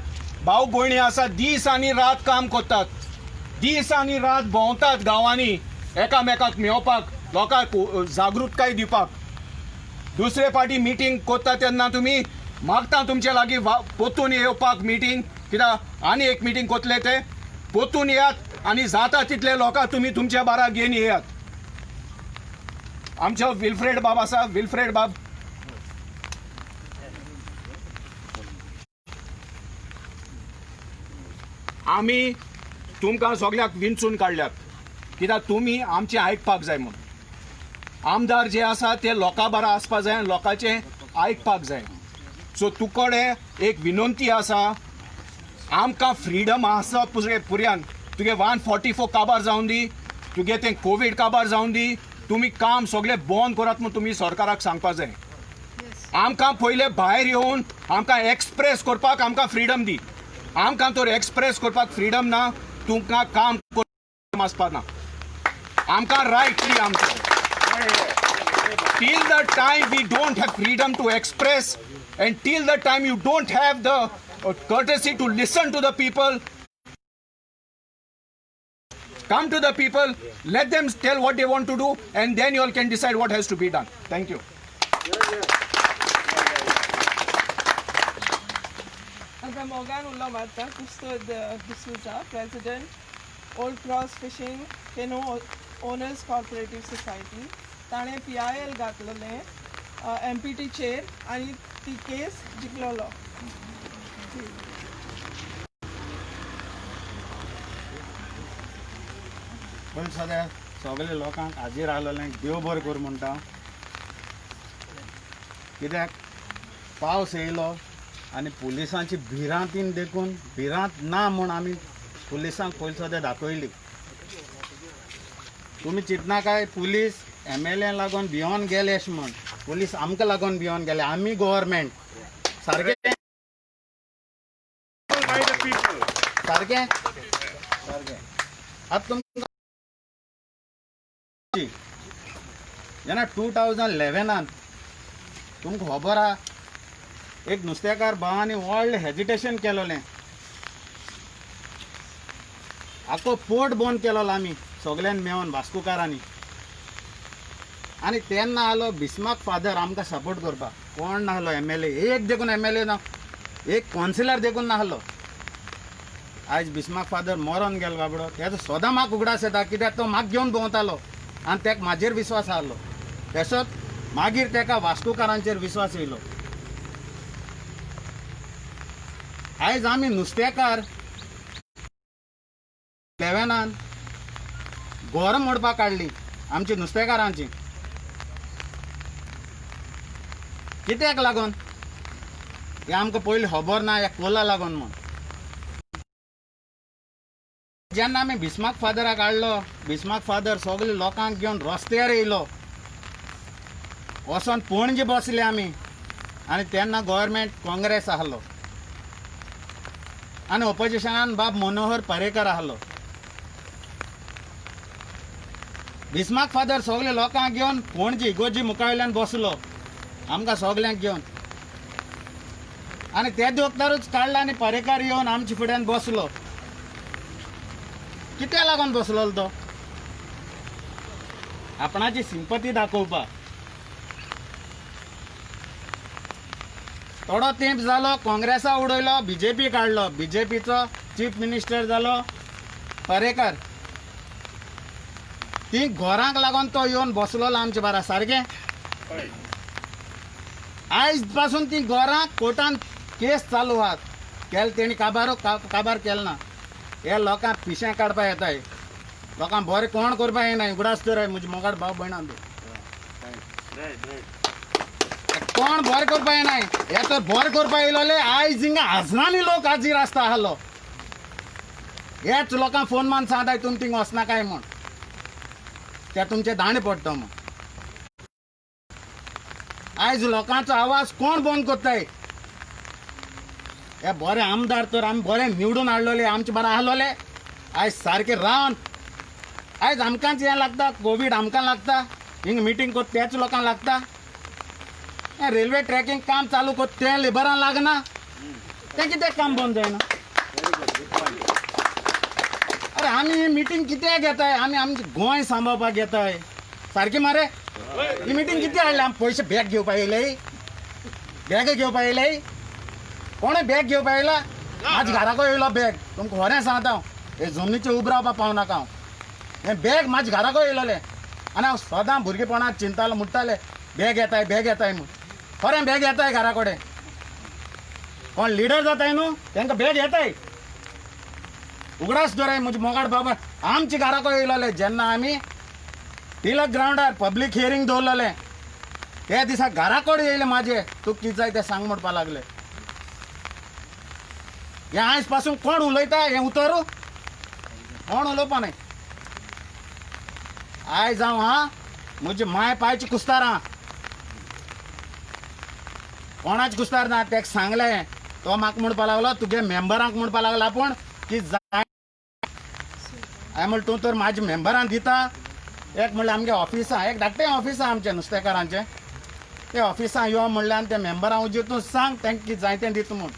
भाव भयणी आसा दीस आनी रात काम करतात दीस आनी रात भोंवतात गांवांनी एकामेकाक मेळपाक लोकांक जागृताय दिवपाक दुसरे फाटी मिटींग करता तेन्ना तुमी मागता तुमचे लागीं पोतून येवपाक मिटींग कित्याक आनी एक मिटींग कोतले ते पोतून येयात आनी जाता तितले लोकांक तुमी तुमच्या बारा घेवन येयात आमचो विल्फ्रेड बाब आसा विल्फ्रेड बाब आमी तुमकां सगळ्याक विंचून काडल्यात कित्याक तुमी आमचें आयकपाक जाय म्हूण आमदार जे आसा ते लोकां बारा आसपाक जाय आनी लोकांचें आयकपाक जाय सो तुकडे एक विनंती आसा आमकां फ्रीडम आसा पुर्यान तुगे 144 काबार जावन दी तुगे तें कोवीड काबार जावन दी तुमी काम सगळें बंद करात म्हूण तुमी सरकाराक सांगपाक जाय आमकां पयले भायर येवन आमकां एक्सप्रेस करपाक आमकां फ्रीडम दी आमकां तर एक्सप्रेस करपाक फ्रीडम ना तुमकां काम आसपाक ना आमकां रायट दी आमकां till the time we don't have freedom to express and till the time you don't have the courtesy to listen to the people come to the people let them tell what they want to do and then you all can decide what has to be done thank you Aga Morgan Ullamarta, Custode D'Souza, President, Old Cross Fishing Canoe owners co-operative society ताणें PIL घातलेलें MPT chair आनी ती केस जिखलोलो. पण सद्या सगळे लोकांक हाजीर आहलेलें देव बरें कर म्हणटा. कित्याक पावस येयलो आनी पुलिसांची भिरांतीन देखून भिरांत ना म्हूण आमी पुलिसांक पयलीं सद्या दाखयली. तुमी चिंतना काय पुलीस MLA लागून भियोन गेले अशें म्हण. पुलीस आमकां लागून भियोन गेले. आमी गव्हर्मेंट सारकें सारकें सारकें. आतां तुमकां जेन्ना 2011 तुमकां खबर आहा एक नुस्तेकार भावांनी व्हडलें हेजिटेशन केलोलें. आख्खो पोर्ट बंद केलोलो आमी सगळ्यांनी मेळोन वास्कोकारांनी. आनी तेन्ना आलो बिस्मार्क फादर आमकां सपोर्ट करपाक. कोण नाहलो MLA, एक देखून MLA ना, एक कावन्सिलर देखून नाहलो. आयज बिस्मार्क फादर मरोन गेलो बाबडो. तेजो सोदां म्हाका उगडास येता कित्याक तो म्हाका घेवन भोंवतालो आनी तेका म्हाजेर विश्वास आहलो. तसोच मागीर तेका वास्कोकारांचेर विश्वास येयलो. आयज आमी नुस्तेकार 11 गोर मोडपाक काडली आमची नुस्तेकारांची. कित्याक लागून हें आमकां पयलीं खबर ना. ह्या कोला लागून म्हण. जेन्ना आमी बिस्मार्क फादराक हाडलो, बिस्मार्क फादर सगळे लोकांक घेवन रस्त्यार येयलो. वचोन पणजे बसले आमी. आनी तेन्ना गव्हर्मेंट काँग्रेस आहलो आनी ऑपोजिशनान बाब मनोहर पर्रेकर आहलो. बिस्मार्क फादर सगळे लोकांक घेवन पणजे इगोर्जी मुखावेल्यान बसलो आमकां सगल्यांक घेवन. आनी ते वक्तारूच काडला आनी पर्रेकर येवन आमचे फुड्यान बसलो. कित्याक लागून बसलो तो? आपणाची सिंपती दाखोवपाक. थोडो तेंप जालो काँग्रेसा उडयलो, BJP काडलो. BJPचो चीफ मिनिस्टर जालो पर्रेकर. ती घरांक लागून तो येवन बसलो आमचे बारा. सारकें आयज पासून ती घरां कोर्टान केस चालू आहात. केल तेणी काबार केलें ना. हे लोकांक पिशें काडपाक येताय. लोकांक बरें कोण करपाक येनाय. उगडास तर म्हजे मोगाड भाव भयणां कोण बरें करपाक येनाय. हे तर बरें करपाक येयलोले. आयज हिंगा हजरांनी लोक हाजीर आसता आहलो. हेच लोकांक फोन मान सांगताय तुमी थिंग वचनाकाय म्हूण. ते तुमचे दाणे पडटा म्हूण. आयज लोकांचो आवाज कोण बंद करताय. हे बरे आमदार तर आमी बरे निवडून हाडलोले आमचे बरे आहलोले. आयज सारके रावन आयज आमकांच हें लागता. कोवीड आमकां लागता. हिंग मिटींग कोत तेच लोकांक लागता. हें रेल्वे ट्रॅकिंग काम चालू कोत तें लेबरांक लागना. तें कित्याक काम बंद जायना. अरे आमी ही मिटींग कित्याक घेताय. आमी आमचें गोंय सांबाळपाक घेताय. सारकें मरे. ही मिटींग कित्याक हाडली. आमी पयशे बॅग घेवपाक येयले. बॅग घेवपाक येयले. कोणें बॅग घेवपाक येयला. म्हाज्या घराको येयलो बॅग. तुमकां खरें सांगता हांव. हे जमनीचेर उबो रावपाक पावनाका हांव. हें बॅग म्हाज्या घराको येयलोलें आनी हांव सदां भुरगेपणांत चिंतालो म्हणटालें बॅग येताय म्हूण. खरें बॅग येताय घरा कडेन. कोण लिडर जाताय न्हू तांकां बॅग येताय. उगडास दराय म्हजे मोगाड बाबा आमच्या घराको येयलोले. जेन्ना आमी तिलक ग्रावंडार पब्लीक हियरींग दवरलोलें ते दिसा घरा कडेन येयले म्हाजे. तुका कितें जाय तें सांग म्हणपाक लागले. हें आयज पासून कोण उलयता हें उतर कोण उलोवपा न्हय. आयज हांव म्हजे माय पायची कुस्तार आहा. कोणाचें कुस्तार ना. तेका सांगलें तो म्हाका म्हणपाक लागलो तुगे मेंबरांक म्हणपाक लागला पूण की जाय. हांवें म्हणलें तूं तर म्हाज्या मेंबरांक दिता. एक म्हणलें आमगे ऑफिस आहा. एक धाकटें ऑफिस आहा आमचें नुस्तेकारांचें. ते ऑफिसां यो म्हणलें आनी त्या मेंबरांक वचून तूं सांग तांकां कितें जाय तें दिता म्हूण.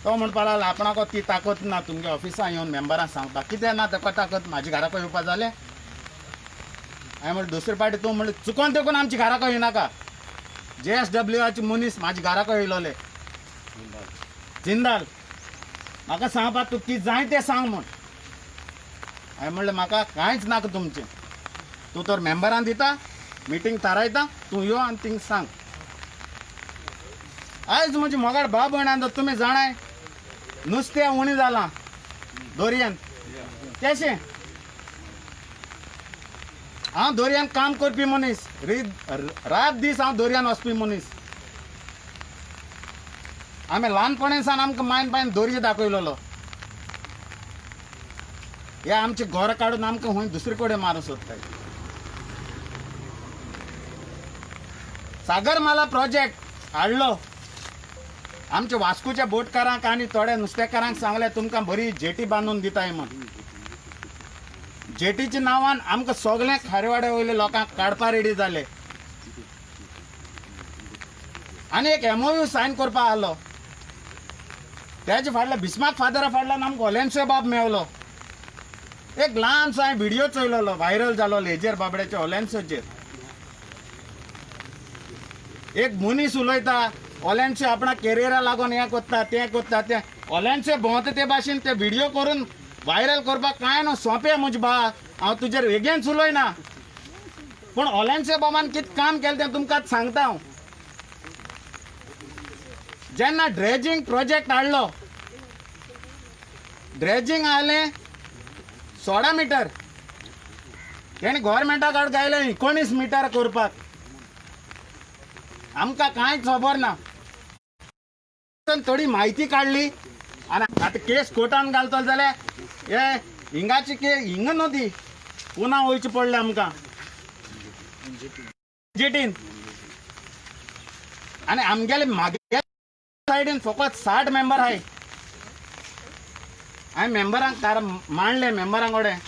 तो म्हणपाक लागलो आपणाको ती ताकद ना तुमगे ऑफिसां येवन मेंबरांक सांगपाक. कित्याक ना तेका ताकद. म्हाज्या घराको येवपा जालें. हांवें म्हणलें दुसरे फावटी तूं म्हणलें चुकोन देखून आमच्या घराको येनाका. JSWचे मनीस म्हाज्या घराको येयलोले. जिंदाल म्हाका सांगपाक तूं कितें जाय तें सांग म्हूण. हांवें म्हणलें म्हाका कांयच नाका तुमचें, तूं तर मेंबरान दिता, मिटींग थारायता, तूं यो आनी तिंगा सांग. आयज म्हजी मोगाड भाव भयणां तुमी जाणाय नुस्तें उणी जालां दोरयेन केशें. हांव दोरयान काम करपी मनीस, रात दीस हांव दोरयान वचपी मनीस. आमी ल्हानपणासान आमकां मायन बायन दोरये दाखयलेलो. हे आमचे घर काडून आमकां खंय दुसरे कडेन मारूं सोदताय. सागरमाला प्रोजेक्ट हाडलो. आमच्या वास्कोच्या बोटकारांक आनी थोड्या नुस्तेकारांक सांगलें तुमकां बरी जेटी बांदून दिताय म्हण. जेटीच्या नांवान आमकां सगळे खारवाड्या वयले लोकांक काडपा रेडी जाले. आनी एक MOU सायन करपा आसलो. त्याचे फाटल्या बिस्मार्क फादरा फाटल्यान आमकां ओलेन्सो बाब मेवलो. एक ल्हानसो हांवें व्हिडिओ चोयलोलो, व्हायरल जालो हेजेर बाबड्याच्या ओलेन्सोचेर. एक मनीस उलयता ओलेन्सो आपणा कॅरियरा लागून हें कोत्ता तें कोत्ता तें. ओलेन्सो भोंवता ते भाशेन ते व्हिडिओ करून व्हायरल करपाक कांय न्हू, सोंपें म्हजे बा. हांव तुजेर वेगेन्स उलयना, पूण ओलेन्सो बाबान कितें काम केलें तें तुमकां सांगता हांव. जेन्ना ड्रेजिंग प्रोजेक्ट हाडलो, ड्रेजिंग आसलें 16 मिटर, तेणी गोवोरमेंटा कडेन गायलें 19 मिटर करपाक. आमकां कांयच खबर ना. थोडी म्हायती काडली आनी आतां केस कोर्टान घालतलो जाल्यार हे हिंगाची केस हिंगा न्हू ती, पुना वयचें पडलें आमकां जेटीन. आनी आमगेले म्हागे सायडीन फकत 60 मेंबर आहाय. हांवें मेंबरांक मांडलें मेंबरां कडेन,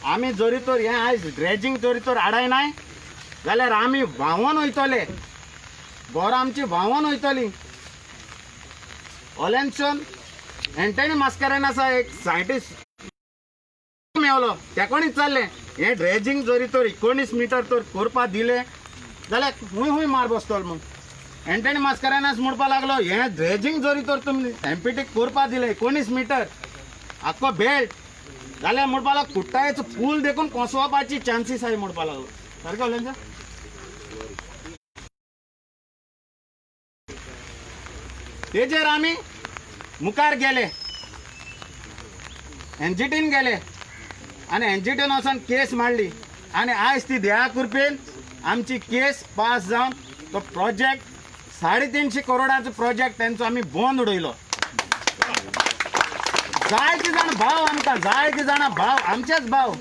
आमी जोरी तर हें आयज ड्रेजिंग जोरी तर हाडायनाय जाल्यार आमी व्हांवोन वयतले, बोर आमची व्हांवोन वयतली. ओलेन्सोन एंटनी मास्कारेनासा एक सायंटिस्ट मेवलो, तेकोणीच चाललें हें ड्रेजिंग जोरी तर 19 मिटर तर करपा दिलें जाल्यार खूंय मार बसतलो म्हूण. एंटनी मास्कारेनास म्हणपा लागलो हें ड्रेजिंग जोरी तर तुमी एमपीटीक करपा दिलें 19 मिटर आख्खो बेल्ट जाल्यार म्हणपा लागलो कुट्टायेचो पूल देखून कोसोवपाची चान्सीस आहाय म्हणपा लागलो. सारकें ओलेन्सो. तेजेर आमी मुखार गेले, एनजीटीन गेले आनी एनजीटीन वचून केस मांडली. आनी आयज ती देहा कृपेन आमची केस पास जावन तो प्रोजेक्ट 350 करोडाचो प्रोजेक्ट तेंचो आमी बंद उडयलो. जायते जाण भाव आमकां, जायते जाणां भाव, आमचेच भाव,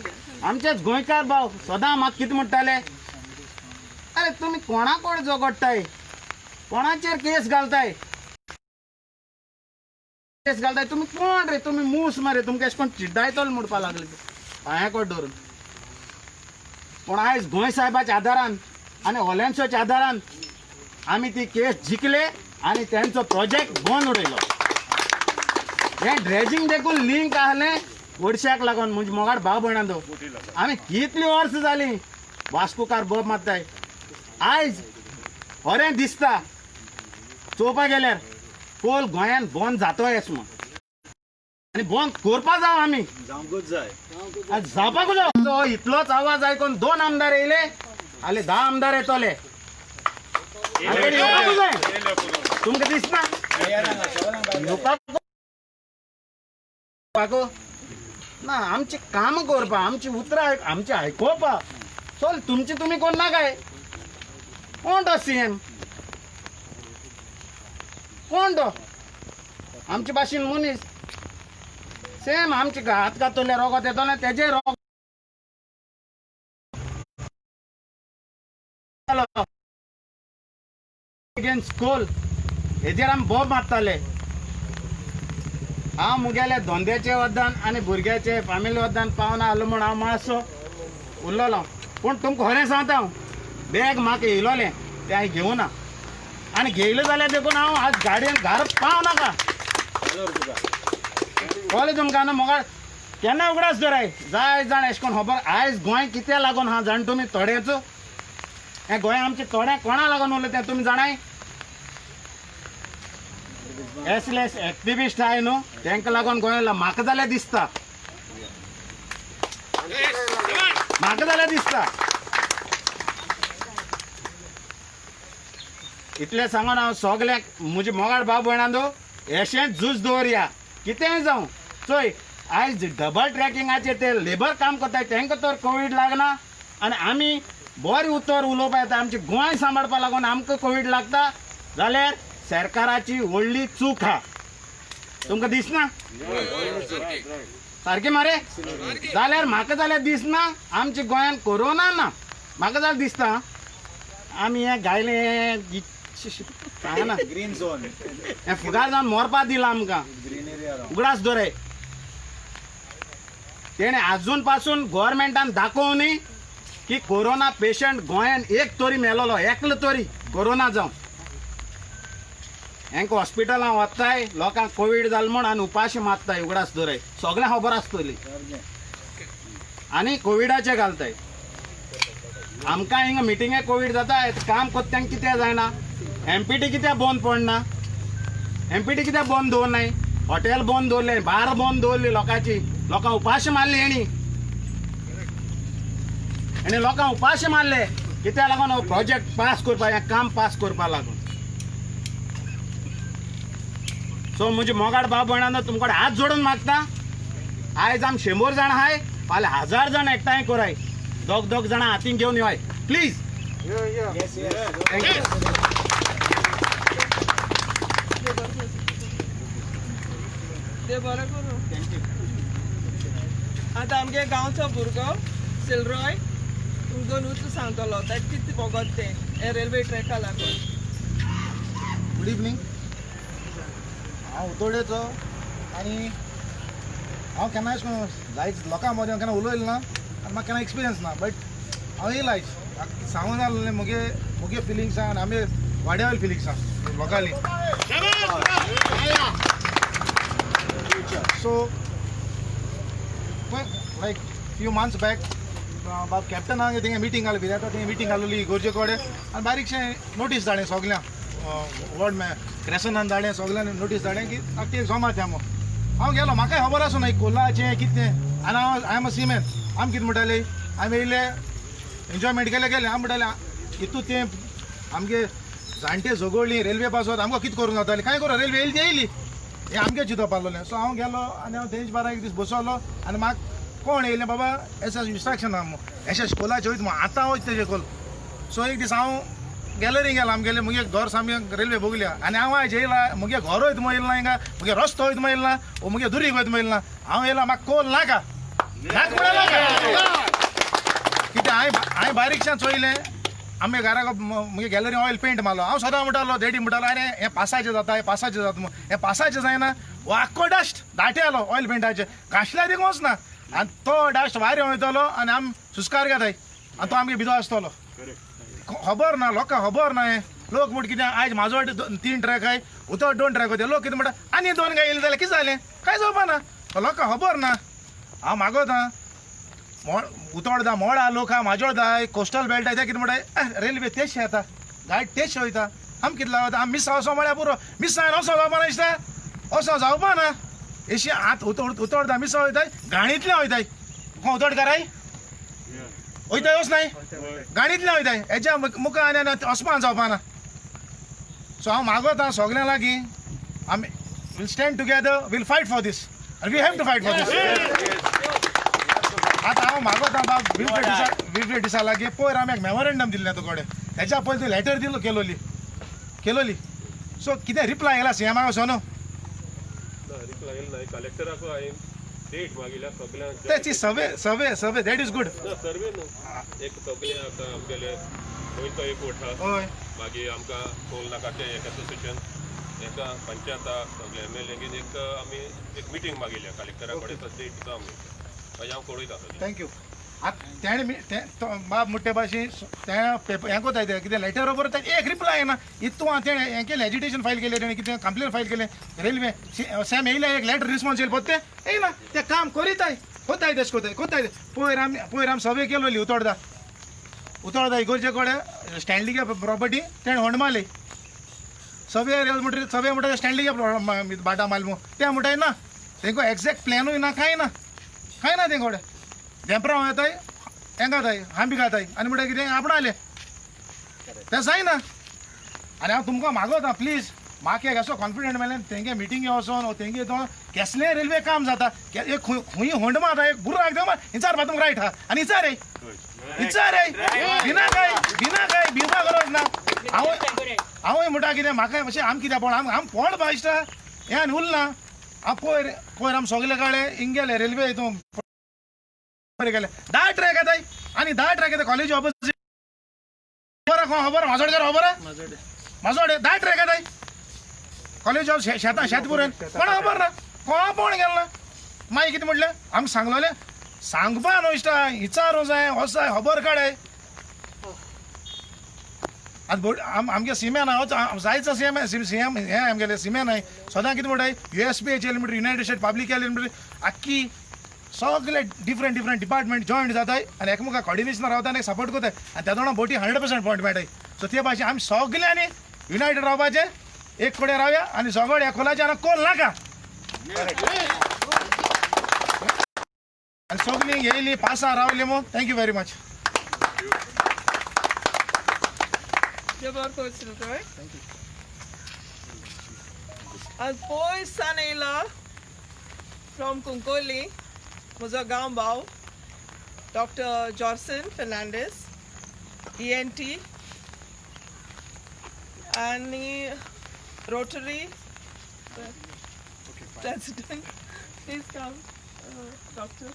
आमचेच गोंयकार भाव सदां म्हाका कितें म्हणटाले, अरे तुमी कोणा कोण झगडटाय, कोणाचेर केस घालताय, केस घालताय, तुमी कोण रे, तुमी मूस मरे, तुमकां अशें कोण चिड्डायतलो म्हणपा लागले पांया कोट धरून. पूण आयज गोंय साहेबाच्या आदारान आनी ओलेन्सोच्या आदारान आमी ती केस जिखले आनी तेंचो प्रोजेक्ट बंद उडयलो. हें ड्रेजिंग देखून लिंक आहलें गोडश्याक लागून म्हणजे मोगाड भाव भयणांदो. आमी कितलीं वर्सां जालीं वास्कोकार बोब मारताय. आयज खरें दिसता चोवपा गेल्यार पोल गोंयान बंद जातोयच म्हूण आनी बंद करपा जाव आमी, जावपाकूच जाय. जावपाकूच जाय. तो इतलोच आवाज आयकून 2 आमदार येयले, हालीं 10 आमदार येतले. येवपाकूच जाय. तुमकां दिसना येवपाक ना, आमची काम करपा, आमची उतरां आमची आयकोवपा. चल तुमची तुमी कोण काय, कोण तो CM, कोण तो आमचे भाशेन मनीस सेम आमचे हात घातले रोगोत येतले तेजे रोग स्कूल हेजेर आमी बोब मारताले. हांव मुगेले धंद्याचे वद्दान आनी भुरग्याचे फॅमिली वद्दान पावना आहलो म्हूण हांव मातसो उरलोलो. पूण तुमकां खरें सांगता हांव, बॅग म्हाका येयलोलें तें हांवें घेवना आनी घेयलें जाल्यार देखून हांव आज गाडयेन घरा पावनाका. कळ्ळें तुमकां न्हू मोगाळ केन्ना उगडास धराय. जाय जाण अशें करून खबर आयज गोंय कित्या लागून हा जाण तुमी थोडेच, हें गोंय आमचें थोडें कोणा लागून उरलें तें तुमी जाणाय. एसलेस एक्टिविस्ट आहाय न्हू तेंका लागून गोंय म्हाका जाल्यार दिसता म्हाका जाल्यार दिसता इतलें सांगून हांव सगल्यांक म्हजे मोगाळ भाव भयणांदो अशें झूज दवरया कितेंय जावं चोय आयज डबल ट्रॅकिंगाचेर ते लेबर काम करताय तांकां तर कोवीड लागना आनी आमी बरें उतर उलोवपा येता आमचें गोंय सांबाळपा लागून आमकां कोवीड लागता जाल्यार सरकाराची व्हडली चूक आहा तुमकां दिसना सारकें मरे जाल्यार म्हाका जाल्यार दिसना आमच्या गोंयांत कोरोना ना म्हाका जाल्यार दिसता आमी हें गायलें सांगना ग्रीन झोन हें फुडार जावन मरपा दिलां आमकां उगडास दोराय तेणें आजून पासून गोवोरमेंटान दाखोवनी की कोरोना पेशंट गोंयांत एक तरी मेलोलो एकलो तरी कोरोना जावन हेंकां हॉस्पिटलां वताय लोकांक कोवीड जालें म्हूण आनी उपाशी मारताय उगडास दोराय सगळें खबर आसतली आनी कोविडाचें घालताय आमकां हिंगा मिटिंगे कोवीड जाता काम कोत्त्यांक कित्याक जायना एमपीटी कित्याक बंद पडना एमपीटी कित्याक बंद दवरनाय हॉटेल बंद दवरले बार बंद दवरली लोकांची लोकां उपाशी मारली हेणी लोकांक उपाशी मारले कित्याक लागून हो प्रोजेक्ट पास करपा हें काम पास करपा लागून सो म्हजे मोगाड भाव भयणांनो तुमकडे हात जोडून मागता आयज आमी 100 जाण आहाय फाल्यां 1000 जाण एकठांय कराय दोग जाणां हातीन घेवन येवाय प्लीज थँक्यू देव बरें करूं आतां आमगे गांवचो भुरगो सिलरॉय तुमकां न्हू सांगतलो ताका कितें बोगोत तें हे रेल्वे ट्रॅका लागून गुड इवनिंग हांव उतोडेचो आनी हांव केन्ना अशें करून जायत लोकां मदें हांव केन्ना उलयलो ना आनी म्हाका केन्ना एक्सपिरियन्स ना बट हांव येयला आयज सांगून जालें मुगे फिलिंग्स आनी आमी वाड्या वयली फिलिंग्स आहा लोकाली सो लायक फ्यू मंथ्स बॅक बाब कॅप्टनाक थिंगा मिटींग घाली विराटा थिंगा मिटींग घालली गोरजे कडेन आनी बारीकशें नोटीस धाडलें सगल्यांक वर्ड क्रेसनान धाडलें सगल्यांक नोटीस धाडलें की ताका जमा त्या हांव गेलो म्हाकाय खबर आसूं ना कोल्हाचें कितें आनी हांव आय एम अ सीमॅन आमी कितें म्हणटाले आमी येयले एन्जॉयमेंट गेले आमी म्हणटाले हितू तें आमगे जाणटे झगडलीं रेल्वे पासत आमकां कितें करूंक जातालें कांय करूं रेल्वे येयली येयली हें आमगे चिंतप आहलोलें सो हांव गेलो आनी हांव तेंच बारा एक दीस बसलो आनी म्हाका कोण येयलें बाबा एस इंस्ट्रक्शन आहा एशें स्कुलाचें वयता आतां वच तेजें कोल सो एक दीस हांव गॅलरी गेलो आमगेलें मुगे घर सामकें रेल्वे भोगल्या आनी हांव आयज येयला मुगे घर वयता म्हणून येयला ना हिंगा मुगे रस्तो वयता म्हणून येयला ना वो मुगे दुरीक वयता म्हणून येयला ना हांव येयला म्हाका कोल नाका कित्याक हांवें बारीकशें चोयलें आमी घराक मुगे गॅलरी ऑयल पेंट मारलो हांव सदां म्हणटालो डॅडी म्हणटालो अरे हें पासाचें जाता म्हणून हें पासाचें जायना वो आख्खो डस्ट दाटयलो ऑयल पेंटाचें घासल्यार देखून वचना आनी तो डस्ट भायर वयतलो आनी आमी सुस्कार घेताय आनी तो आमगे भितो आसतलो खबर ना लोकांक खबर ना हें लोक म्हण कितें आयज म्हाजो वाटे 3 ट्रॅक आहाय उतर 2 ट्रॅक वयता लोक कितें म्हणटा आनी 2 गाय येयले जाल्यार कितें जालें कांय जावपा ना लोकांक खबर ना हांव मागोता उतोडदा मोडा लोक आहा म्हाजो जाय कोस्टल बेल्ट आहाय ते कितें म्हणटाय रेल्वे तेजशें येता गायड तेजशें वयता आमी कितें लावता आमी मिस वचो म्हळ्यार पुरो मिसान वचो जावपा ना दिसता वचो जावपा ना एशी आत उतोडदा मिस वयताय गाणींतल्यान वयताय कोण उतोड कराय वयताय वचनाय गाणींतल्यान वयताय हेच्या मुखार आनी वचपान जावपा ना सो हांव मागोता सगळ्यां लागीं आमी we'll stand together we'll fight for this आनी we have to fight for this आतां हांव मागोता बाब विलफ्रेड दिसा लागीं पयर आमी एक मेमोरेंडम दिल्लें तुकोडे हेच्या पयलीं तूं लॅटर दिलो केलोली सो कितें रिप्लाय येयला सीएमा वचोन कलेक्टराक हांवें डेट मागिल्ल्या सगळ्यांक तेची सर्वे दॅट इज गुड सर्वे न्हू एक सगळे आतां आमगेले गोंयचो एक वोटा हय मागीर आमकां टोल नाकाचें एक एसोसिएशन एका पंचायता सगळे एमएलएगेन एक आमी एक मिटींग मागिल्ल्या कलेक्टरा कडेन तो डेट दिता आमी मागीर हांव कळयता थँक्यू आतां तेणें बाब म्हणटे भाशेन तें पेपर हें कोताय तें कितें लेटर बरोबर एक रिप्लाय येना इतू तेणें हें केलें एजिटेशन फायल केलें तेणें कितें कंप्लेन फायल केलें रेल्वे सेम येयलें एक लेटर रिस्पॉन्स येयलें पत्ते येयना तें काम करीताय कोताय तेश कोताय पयर आमी सर्वे केलोली उतोडदा इगोरचे कडेन स्टँडलीगे प्रॉपर्टी तेणें होंड मारली सर्वे म्हणटा स्टँडलीगे बाटा मारली तें म्हणटाय ना तेंको एक्झॅक्ट प्लॅनूय ना कांय ना तें कोडे डेंपरां येताय हेंगा जाय आमी घाताय आनी म्हणटा कितें आपण आले तें जायना आनी हांव तुमकां मागोता प्लीज म्हाका एक असो कॉन्फिडंट मेळ्ळें तेंगे मिटिंगे वचोन तेंगे तो कसलें रेल्वे काम जाता एक खंय होंड मात एक बुर्रो एकदम हिचार तुमकां रायट आहा आनी हिचार भिना काय भिवपा गरज ना हांवूय म्हणटा कितें म्हाका अशें आम कित्याक पण आम कोण बायश्टा हें आनी उरना हांव पयर आम सगळे काळे हिंग गेले रेल्वे हितून गेले 10 ट्रॅक येताय आनी 10 ट्रॅक येता कॉलेज ऑपोजीट खबर माजोडकार खबर माजोडे 10 ट्रॅक येताय कॉलेज ऑफ शेतपुरेन कोणा खबर ना कोणा पण गेल ना मागीर कितें म्हणलें आमकां सांगलोलें सांगपा न्हू इश्टा विचारूं जाय वचाय खबर काडाय आतां आमगे सिमेन जायचो सीएम हें आमगेलें सिमेन सदां कितें म्हणटाय USPH element United state public element आख्खी सगळे डिफरंट डिपार्टमेंट जॉयंट जाताय आनी एकामेकाक कॉर्डिनेशन रावता आनी सपोर्ट करताय आनी त्या दोना बोटी 100% पॉयंट मेळटाय सो ते भाशेन आमी सगळ्यांनी युनायटेड रावपाचे एक कडेन रावया आनी सगळे एकोलाचे आनी कोल नाका आनी सगळीं येयली पासां रावली मग thank you very much Alpoy Sanela from Kunkoli, म्हजो गांव भाव Dr. Jorson Fernandez, ENT, आणि Rotary President. Please come, Doctor.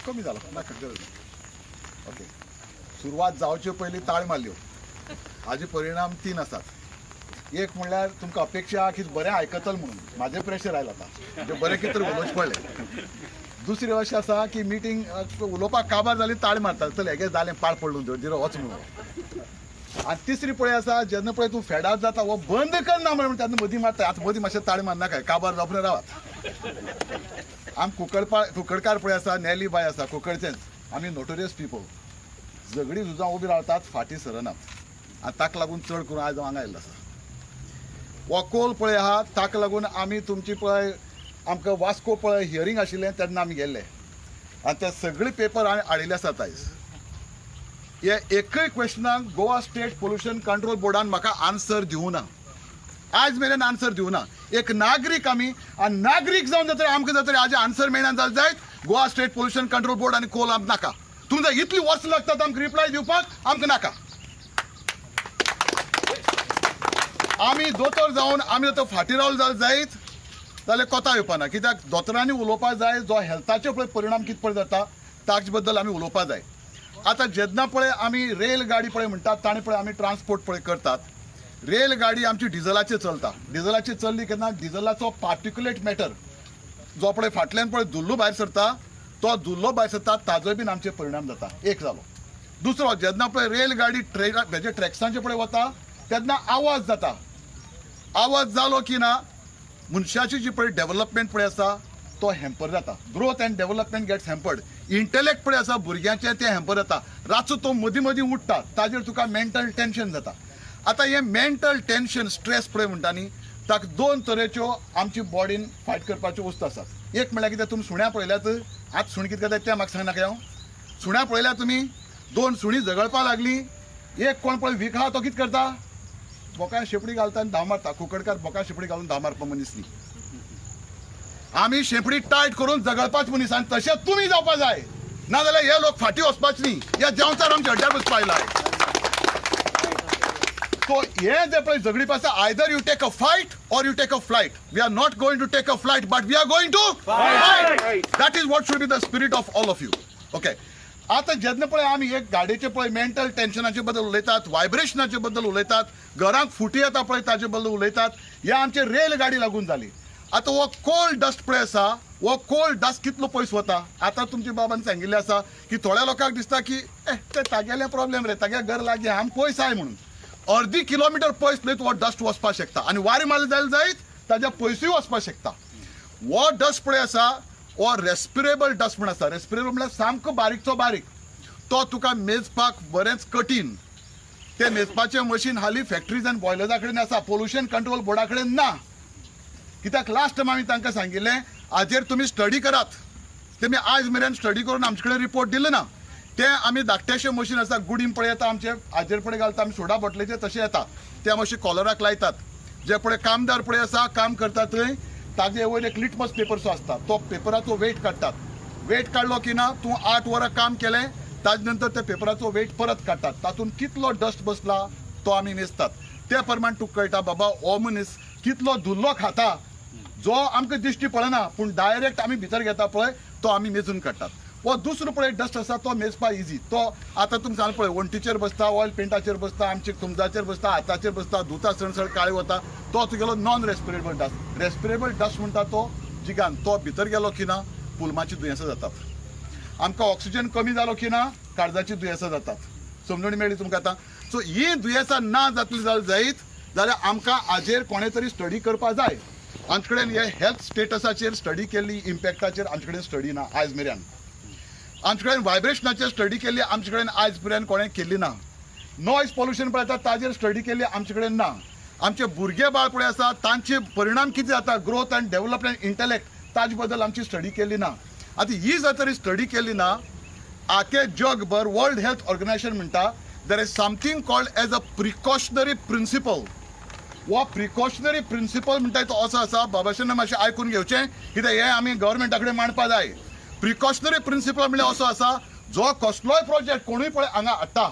कमी झाला नाका गरज ओके सुरवात जावचे पयलीं ताळ मारल्यो हाजे परिणाम 3 आसात एक म्हणल्यार तुमकां अपेक्षा की बरें आयकतल म्हणून म्हाजें प्रेशर आयला आतां म्हणजे बरें कितें तरी उलोवचें पडलें दुसरी अशें आसा की मिटींग उलोवपाक काबार जाली ताळ मारतात चल हेगे जालें पाळ पडलो दिरो वच म्हणून आनी तिसरी पळय आसा जेन्ना पळय तूं फेड आउट जाता वो बंद करना म्हणून तेन्ना मदीं मारता आतां मदीं मातशें ताळ मारनाका काबार जावप रावात आम कुकडकार पळय आसा नेली बाय आसा कुकडचेंच आमी नोटोरियस पीपल झगडी झुजां उबी रावतात फाटीं सरनात आनी ताका लागून चड करून आयज हांगा आयिल्लो आसा हो कोल पळय आहा ताका लागून आमी तुमची पळय आमकां वास्को पळय हियरींग आशिल्लें तेन्ना आमी गेल्ले आनी ते सगळे पेपर हाडिल्ले आसात आयज हे एकय क्वेश्चनाक गोवा स्टेट पोल्युशन कंट्रोल बोर्डान म्हाका आन्सर दिवं ना आज मेरेन आन्सर दिवं ना एक नागरीक आमी आनी नागरीक जावन जर आमकां जर हाजे आन्सर मेळना जाल्यार जायत Goa state pollution control board आनी कोल आमकां नाका तुमकां इतली वर्स लागतात आमकां रिप्लाय दिवपाक आमकां नाका आमी दोतोर जावन आमी जर फाटीं रावले जायत जाल्यार कोता येवपाना कित्याक दोतोरांनी उलोवपाक जाय जो हेल्थाचे पळय परिणाम कितें पळय जाता ताचे बद्दल आमी उलोवपाक जाय आतां जेन्ना पळय आमी रेल गाडी पळय म्हणटात ताणी पळय आमी ट्रान्सपोर्ट पळय करतात रेल गाडी आमची डिझलाचेर चलता डिझलाचेर चल्ली केन्ना डिझलाचो पार्टिक्युलेट मॅटर जो पळय फाटल्यान पळय धुल्लो भायर सरता तो धुल्लो भायर सरता ताजो बीन आमचे परिणाम जाता एक जालो दुसरो जेन्ना पळय रेल गाडी हेजे ट्रॅक्सांचे पळय वता तेन्ना आवाज जाता आवाज जालो की ना मनशाची जी पळय डेव्हलपमेंट पळय आसा तो हॅम्पर जाता growth and development gets hampered intellect पळय आसा भुरग्यांचें तें हॅम्पर जाता रातचो तो मदीं मदीं उठटा ताजेर तुका मेंटल टेन्शन जाता आतां हें मेंटल टेन्शन स्ट्रेस पळय म्हणटा न्ही ताका 2 तरेच्यो आमची बॉडीन फायट करपाच्यो वस्तू आसात एक म्हळ्यार कितें तुमी सुण्या पळयल्यात आतां सुणी कितें करता तें म्हाका सांगनाका हांव सुण्या पळयल्यार तुमी 2 सुणी झगडपाक लागली एक कोण पळय वीक आहा तो कितें करता बोकान शेपडी घालता आनी धांव मारता कुकडकार बोकान शेपडी घालून धांव मारपा मनीस न्ही आमी शेपडी टायट करून झगडपाचे मनीस आनी तशेंच तुमी जावपा जाय नाजाल्यार हे लोक फाटीं वचपाचे न्ही ह्या जेवचार आमच्या हड्ड्यार वचपा आयलाय सो हे जे पळय झगडीप आसा either you take a fight or you take a flight we are not going to take a flight but we are going to fight that is what should be the spirit of all of you okay आतां जेन्ना पळय आमी एक गाडयेचे पळय mental टेन्शनाचे बद्दल उलयतात वायब्रेशनाचे बद्दल उलयतात घरांत फुटी येता पळय ताचे बद्दल उलयतात हे आमचे रेल गाडी लागून जाली आतां हो कोल्ड डस्ट पळय आसा वो कोल्ड डस्ट कितलो पयस वता आतां तुमच्या बाबान सांगिल्लें आसा की थोड्या लोकांक दिसता की ते तागेलें प्रॉब्लेम रे तागे घर लागीं आम पयस आय म्हणून अर्दी किलोमिटर पयस न्हय वो डस्ट वचपाक शकता आनी वारें मारलें जाल्यार जायत ताज्या पयसूय वचपाक शकता वो डस्ट पळय आसा वो रेस्पिरेबल डस्ट म्हण आसा रेस्पिरेबल म्हळ्यार सामको बारीकचो बारीक तो तुका मेजपाक बरेंच कठीण ते मेजपाचें मशीन हालीं फॅक्टरीज आनी बॉयलरा कडेन आसा, पोल्युशन कंट्रोल बोर्डा कडेन ना. कित्याक लास्ट टायम आमी तांकां सांगिल्लें हाजेर तुमी स्टडी करात. तेमी आयज मेरेन स्टडी करून आमचे कडेन रिपोर्ट दिलो ना. ते आमी धाकटेशें मशीन आसा, गुडीन पळय येता आमचे हाजेर पळय घालता आमी सोडा बॉटलेचे तशें येता, ते मातशें कॉलराक लायतात. जे पळय कामदार पळय आसा काम करता थंय ताजे वयर एक लिटमस पेपर सो आसता, तो पेपराचो वेट काडटात. वेट काडलो की ना तूं 8 वरां काम केलें ताजे नंतर त्या पेपराचो वेट परत काडटात. तातूंत कितलो डस्ट बसला तो आमी मेजतात. ते प्रमाण तुका कळटा बाबा हो मनीस कितलो धुल्लो खाता, जो आमकां दिश्टी पडना पूण डायरेक्ट आमी भितर घेता पळय तो आमी मेजून काडटात. वो दुसरो पळय डस्ट आसा तो मेजपा इजी. तो आतां तुमकां सांगलें पळय वण्टीचेर बसता, ऑयल पेंटाचेर बसता, आमच्या तुमजाचेर बसता, हाताचेर बसता, धुता सणसण काळें वता. तो तुगेलो नॉन रेस्पिरेबल डस्ट. रेस्पिरेबल डस्ट म्हणटा तो जिगान तो भितर गेलो की ना पुलमाची दुयेंसां जातात. आमकां ऑक्सिजन कमी जालो की ना काळजाची दुयेंसां जातात. समजून मेळ्ळी तुमकां आतां. सो ही दुयेंसां ना जातली जायत जाल्यार आमकां हाजेर कोणें तरी स्टडी करपा जाय. आमचे कडेन हे हेल्थ स्टेटसाचेर स्टडी केल्ली, इम्पॅक्टाचेर आमचे कडेन स्टडी ना आयज मेरेन. आमचे कडेन वायब्रेशनाचेर स्टडी केल्ली आमचे कडेन आयज मेरेन कोणें केल्ली ना. नॉयज पॉल्युशन पळयता ताजेर स्टडी केल्ली आमचे कडेन ना. आमचे भुरगे बाळ पळय आसा तांचे परिणाम कितें जाता ग्रोथ आनी डेव्हलपमेंट इंटलेक्ट ताजे बद्दल आमची स्टडी केल्ली ना. आतां ही जर तरी स्टडी केल्ली ना आखे जगभर वर्ल्ड हेल्थ ऑर्गनायझेशन म्हणटा there is something called as a precautionary principle. वो प्रिकॉशनरी प्रिंसिपल म्हणटा तो असो आसा, बाबाशेन मातशें आयकून घेवचें कित्याक हें आमी गव्हर्मेंटा कडेन मांडपा जाय. प्रिकॉशनरी प्रिंसिपल म्हणजे असो आसा जो कसलोय प्रोजेक्ट कोणूय पळय हांगा हाडटा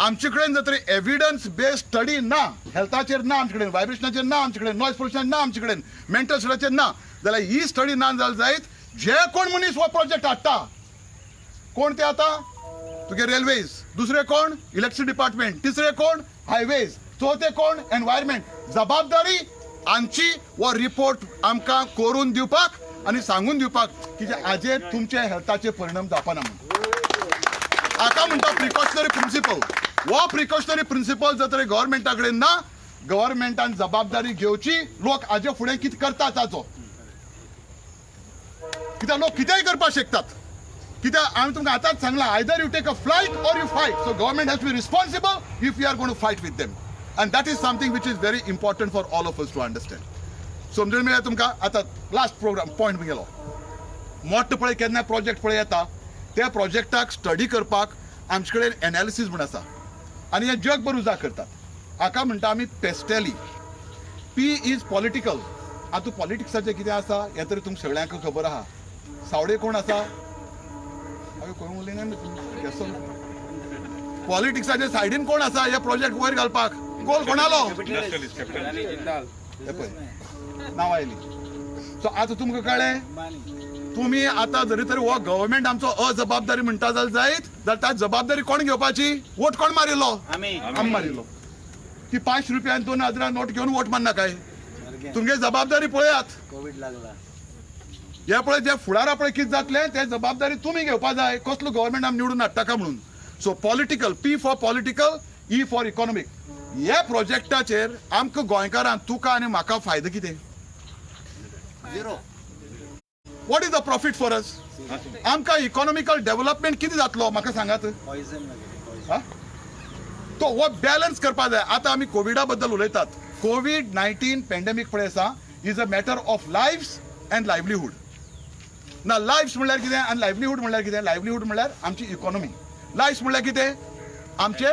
आमचे कडेन जर तरी एविडन्स बेस्ड स्टडी ना, हेल्थाचेर ना आमचे कडेन, वायब्रेशनाचेर ना आमचे कडेन, नॉयज पॉल्युशन ना आमचे कडेन, मेंटल स्टेटाचेर ना, जाल्यार ही स्टडी ना जाल्यार जायत जे कोण मनीस हो प्रोजेक्ट हाडटा कोण ते आतां तुगे रेल्वेज, दुसरे कोण इलेक्ट्रिसिटी डिपार्टमेंट, तिसरे कोण हायवेज, चौथे कोण एनवायरमेंट. जबाबदारी आमची वो रिपोर्ट आमकां करून दिवपाक आनी सांगून दिवपाक की हाजेर तुमचे हेल्थाचे परिणाम जावपा ना म्हणून. हाका म्हणटा प्रिकॉशनरी प्रिंसिपल. वो प्रिकॉशनरी प्रिंसिपल जर तरी गव्हर्मेंटा कडेन ना, गव्हर्मेंटान जबाबदारी घेवची लोक हाजे फुडें कितें करता ताचो. कित्याक लोक कितेंय करपाक शकतात. कित्याक हांवें तुमकां आतांच सांगलां either you take a flight or you fight. So government has to be responsible if you are going to fight with them. And that is something which is very important for all of us to understand. समजून मेळ्ळें तुमकां. आतां last programme point गेलो मोठो पळय केन्ना project पळय येता त्या प्रोजेक्टाक स्टडी करपाक आमचे कडेन एनालिसीस म्हूण आसा आनी हे जगभर उजार करतात. हाका म्हणटा आमी पेस्टेली. P is political. आतां पॉलिटिक्साचें कितें आसा हें तरी तुमकां सगळ्यांक खबर आहा. सावडे कोण आसा हांवें खंय उलयना. पॉलिटिक्साच्या सायडीन कोण आसा हे प्रोजेक्ट वयर घालपाक गोल कोणालो नांव आयली. सो आतां तुमकां कळ्ळें तुमी आतां जरी तरी हो गव्हर्मेंट आमचो अजबाबदारी म्हणटा जाल्यार जायत जाल्यार ता जबाबदारी कोण घेवपाची. वोट कोण मारिल्लो आमी मारिल्लो. ती 5 रुपयान 2000 नोट घेवन वोट मारना काय. तुमगे जबाबदारी पळयात. कोविड लागला हे पळय जे फुडारा पळय कितें जातलें ते जबाबदारी तुमी घेवपा जाय. कसलो गव्हर्मेंट आमी निवडून हाडटा काय म्हणून. So political P for political, E for economic. ह्या प्रोजेक्टाचेर आमकां गोंयकारांक तुका आनी म्हाका फायदो कितें. Zero. What is the profit for us. आमकां इकॉनॉमिकल डेव्हलपमेंट कितें जातलो म्हाका सांगात. तो हो बॅलन्स करपा जाय. आतां आमी कोविडा बद्दल उलयतात. कोविड-19 पॅन्डेमीक पळय आसा is a matter of lifes and livelihood. ना लायफ्स म्हणल्यार कितें आनी लायव्हलीहूड म्हणल्यार कितें. लायव्हलीहूड म्हणल्यार आमची इकॉनॉमी. लायफ्स म्हणल्यार कितें आमचे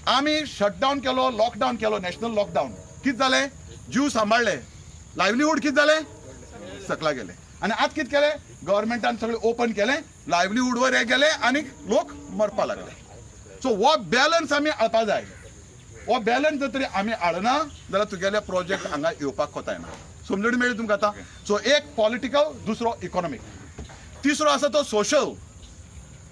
आमी शटडावन केलो, लॉकडावन केलो, नॅशनल लॉकडावन. कितें जालें जीव सांबाळ्ळे. लायव्हलीहूड कितें जालें सकला गेले. आनी आतां कितें केलें गव्हर्मेंटान सगळें ओपन केलें, लायव्हलीहूड वर हे गेले आनी लोक मरपा लागले. सो हो बॅलन्स आमी हाडपा जाय. हो बॅलन्स जर तरी आमी हाडना जाल्यार तुगेले प्रोजेक्ट हांगा येवपाक कोतायना. समजून मेळ्ळी तुमकां आतां. सो एक पॉलिटिकल, दुसरो इकॉनॉमीक, तिसरो आसा तो सोशल.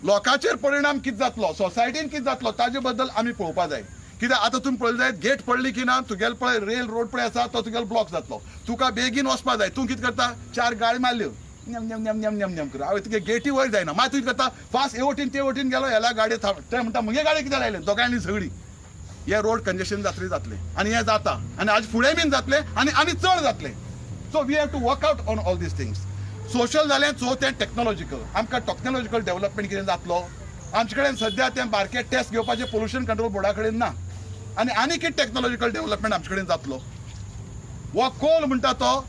लोकांचेर परिणाम कितें जातलो, सोसायटीन कितें जातलो ताजे बद्दल आमी पळोवपा जाय. कित्याक आतां तुमी पळयलें जायत गेट पडली की ना तुगेले पळय रेल रोड पळय आसा तो तुगेलो ब्लॉक जातलो. तुका बेगीन वचपा जाय. तूं कितें करता 4 गाडी मारल्यो नेम नेम नेम नेम नेम नेम कर. हांवें तुगे गेटी वयर जायना. मागीर तूं कितें करता फास्ट हे वटेन ते वटेन गेलो ह्याला गाडी ते म्हणटा मुगे गाडी कित्याक लायले दोगांयनी सगळी. हे रोड कंजेशन जातले आनी हें जाता आनी आज फुडें बीन जातले आनी चड जातले. So we have to work out on all these things. Social जालें चवथें टॅक्नॉलॉजिकल. आमकां टॅक्नॉलॉजिकल डेव्हलपमेंट कितें जातलो आमचे कडेन सध्या ते बारके टेस्ट घेवपाचे पोल्युशन कंट्रोल बोर्डा कडेन ना आनी कितें टेक्नॉलॉजिकल डेव्हलपमेंट आमचे कडेन जातलो हो कोल म्हणटा तो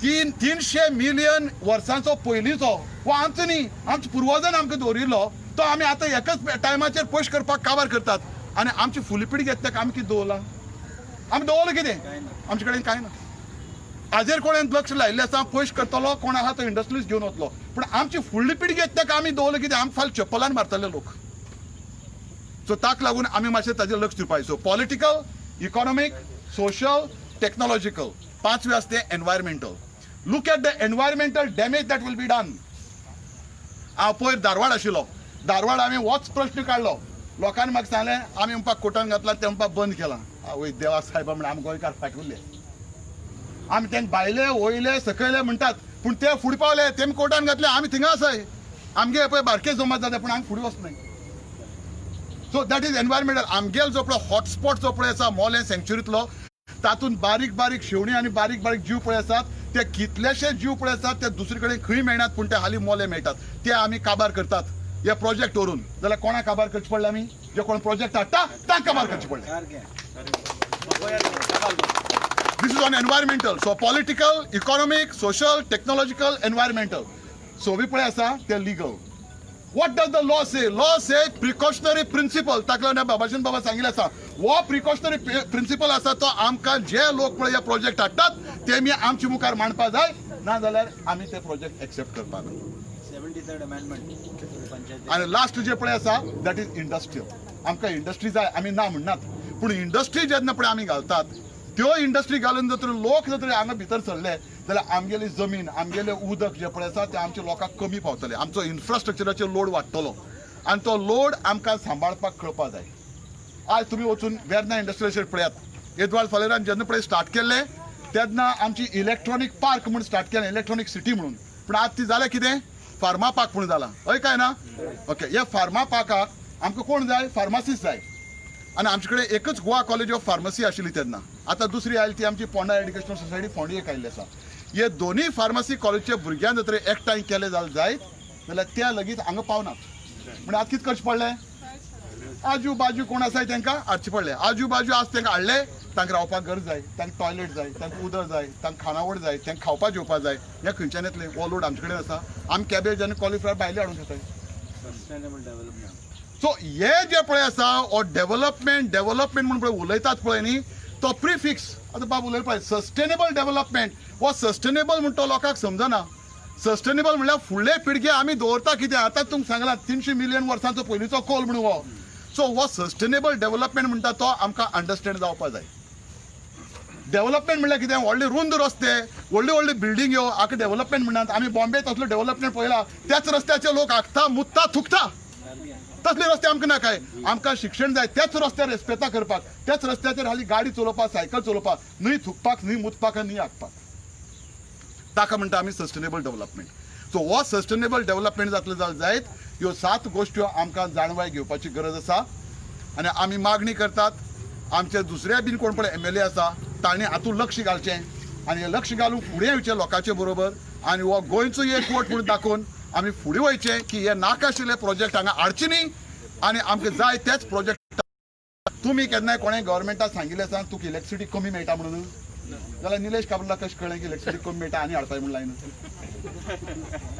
300 मिलियन वर्सांचो पयलींचो हो आमचो न्ही आमच्या पुर्वजान आमकां दवरिल्लो तो आमी आतां एकाच टायमाचेर पयस करपाक काबार करतात आनी आमची फुडली पिढी घेतल्या आमी कितें दवरलां आमी दवरलें कितें आमचे कडेन कांय ना हाजेर कोणें लक्ष लायिल्लें आसा पयस करतलो कोण आहा तो इंडस्ट्रीज घेवन वतलो पूण आमची फुडली पिढी घेतल्या आमी दवरलें कितें आमी फाल्यां चप्पलान मारतले लोक सो ताका लागून आमी मातशें ताजेर लक्ष दिवपाक so political economic social technological पांचवें आसा तें environmental look at the environmental damage that will be done हांव पयर धारवाड आशिल्लो धारवाड आमी होच प्रश्न काडलो लोकांनी म्हाका सांगलें आमी म्हणपाक कोर्टान घातला तें म्हणपाक बंद केलां आवय देवा सायबा म्हण आमी गोंयकार फाटुरले आमी तेंक भायले वयले सकयले म्हणटात पूण ते फुडें पावले तेमी कोर्टान घातले आमी थिंगा आसाय आमगे पळय बारके जमात जाता पूण आमी फुडें वचनाय सो दॅट इज एनवायरमेंटल आमगेलो जो पळय हॉटस्पॉट जो पळय आसा मॉल एंड सँक्च्युरींतलो तातूंत बारीक बारीक शेवणी आनी बारीक बारीक जीव पळय आसात ते कितलेशे जीव पळय आसात ते दुसरे कडेन खंय मेळनात पूण ते हालीं मोले मेळटात ते आमी काबार करतात हे प्रोजेक्ट व्हरून जाल्यार कोणाक काबार करचे पडले आमी जे कोण प्रोजेक्ट हाडटा तांकां काबार करचे पडले This is on environmental. So political, economic, social, technological, environmental. So we pray asa they're legal. What does the law say? Law says precautionary principle. ताकला बाबाशन बाबा सांगितलं असा. वो precautionary principle असा तो आमकां जे लोक पळय हे प्रोजेक्ट हाडटात ते मी आमची मुखार मांडपा जाय ना जाल्यार आमी ते प्रोजेक्ट एक्सेप्ट करपाक ना 73rd अमेंडमेंट आणि लास्ट जे पळय आसा दॅट इज इंडस्ट्रियल आमकां इंडस्ट्री जाय आमी ना म्हणनात पूण इंडस्ट्री जेन्ना पळय आमी घालतात त्यो इंडस्ट्री घालून जर लोक जर हांगा भितर सरले जाल्यार आमगेली जमीन आमगेले उदक जे पळय आसा ते आमच्या लोकांक कमी पावतले आमचो इन्फ्रास्ट्रक्चराचेर लोड वाडटलो आनी तो लोड आमकां सांबाळपाक कळपा जाय आज तुमी वचून वेर्ना इंडस्ट्रियलाचेर पळयात एदवाड फालेरान जेन्ना पळय स्टार्ट केल्ले तेन्ना आमची इलेक्ट्रॉनीक पार्क म्हणून स्टार्ट केलें इलेक्ट्रॉनीक सिटी म्हणून पूण आज ती जालें कितें फार्मा पार्क म्हणून जाला हय काय ना ओके ह्या फार्मा पार्काक आमकां कोण जाय फार्मासिस्ट जाय आनी आमचे कडेन एकच गोवा कॉलेज ऑफ फार्मसी आशिल्ली तेन्ना आतां दुसरी आयली ती आमची पोंडा एड्युकेशनल सोसायटी फोंडी एक आयिल्ली आसा हे दोनूय फार्मसी कॉलेजच्या भुरग्यां जर तर एकठांय केले जायत जाल्यार त्या लगीच हांगा पावनात म्हण आतां कितें करचें पडलें आजू बाजू कोण आसाय तांकां हाडचें पडलें आजू बाजू आज तांकां हाडले तांकां रावपाक घर जाय तांकां टॉयलेट जाय तांकां उदक जाय तांकां खाणावळ जाय तांकां खावपा जेवपा जाय हे खंयच्यान येतलें हो लोड आमचे कडेन आसा आमी कॅबेज आनी कॉलिफ्लावर भायले हाडूंक शकताय सस्टेनेबल डेव्हलपमेंट सो हे जे पळय आसा हो डेव्हलपमेंट म्हणून पळय उलयतात पळय न्ही तो प्रिफिक्स आतां बाब उलयता पळय सस्टेनेबल डेव्हलपमेंट हो सस्टेनेबल म्हणटा तो लोकांक समजना सस्टेनेबल म्हणल्यार फुडले पिळगे आमी दवरता कितें आतां तुमकां सांगलां 300 मिलियन वर्सांचो पयलींचो कोल म्हणून हो सो हो सस्टेनेबल डेव्हलपमेंट म्हणटा तो आमकां अंडरस्टँड जावपा जाय डेव्हलपमेंट म्हणल्यार कितें व्हडले रुंद रस्ते व्हडली व्हडली बिल्डींग ह्यो हाका डेव्हलपमेंट म्हणटात आमी बॉम्बेत असलो डेव्हलपमेंट पळयला त्याच रस्त्याचे लोक हागता मुत्ता थुकता तसले रस्ते आमकां नाकाय आमकां शिक्षण जाय त्याच रस्त्यार रेस्पेता करपाक त्याच रस्त्याचेर हाली गाडी चलोवपाक सायकल चलोवपाक न्हय थुकपाक न्हय मुतपाक न्हय हागपाक ताका म्हणटा आमी सस्टेनेबल डेव्हलपमेंट सो हो सस्टेनेबल डेव्हलपमेंट जातलो जायत ह्यो 7 गोश्ट्यो आमकां जाणवाय घेवपाची गरज आसा आनी आमी मागणी करतात आमचे दुसरे बीन कोण पळय MLA आसा तांणी हातूंत लक्ष घालचें आनी हें लक्ष घालून फुडें येवचें लोकांचे बरोबर आनी हो गोंयचो एक वोट म्हणून दाखोवन आमी फुडें वयचें की हे नाका आशिल्ले प्रोजेक्ट हांगा हाडचे न्ही आनी आमकां जाय तेच प्रोजेक्ट तुमी केन्नाय कोणें गव्हर्मेंटाक सांगिल्लें आसा तुका इलेक्ट्रिसिटी कमी मेळटा म्हणून जाल्यार निलेश काब्राला कशें कळ्ळें की इलेक्ट्रिसिटी कमी मेळटा आनी हाडपाय म्हूण लायन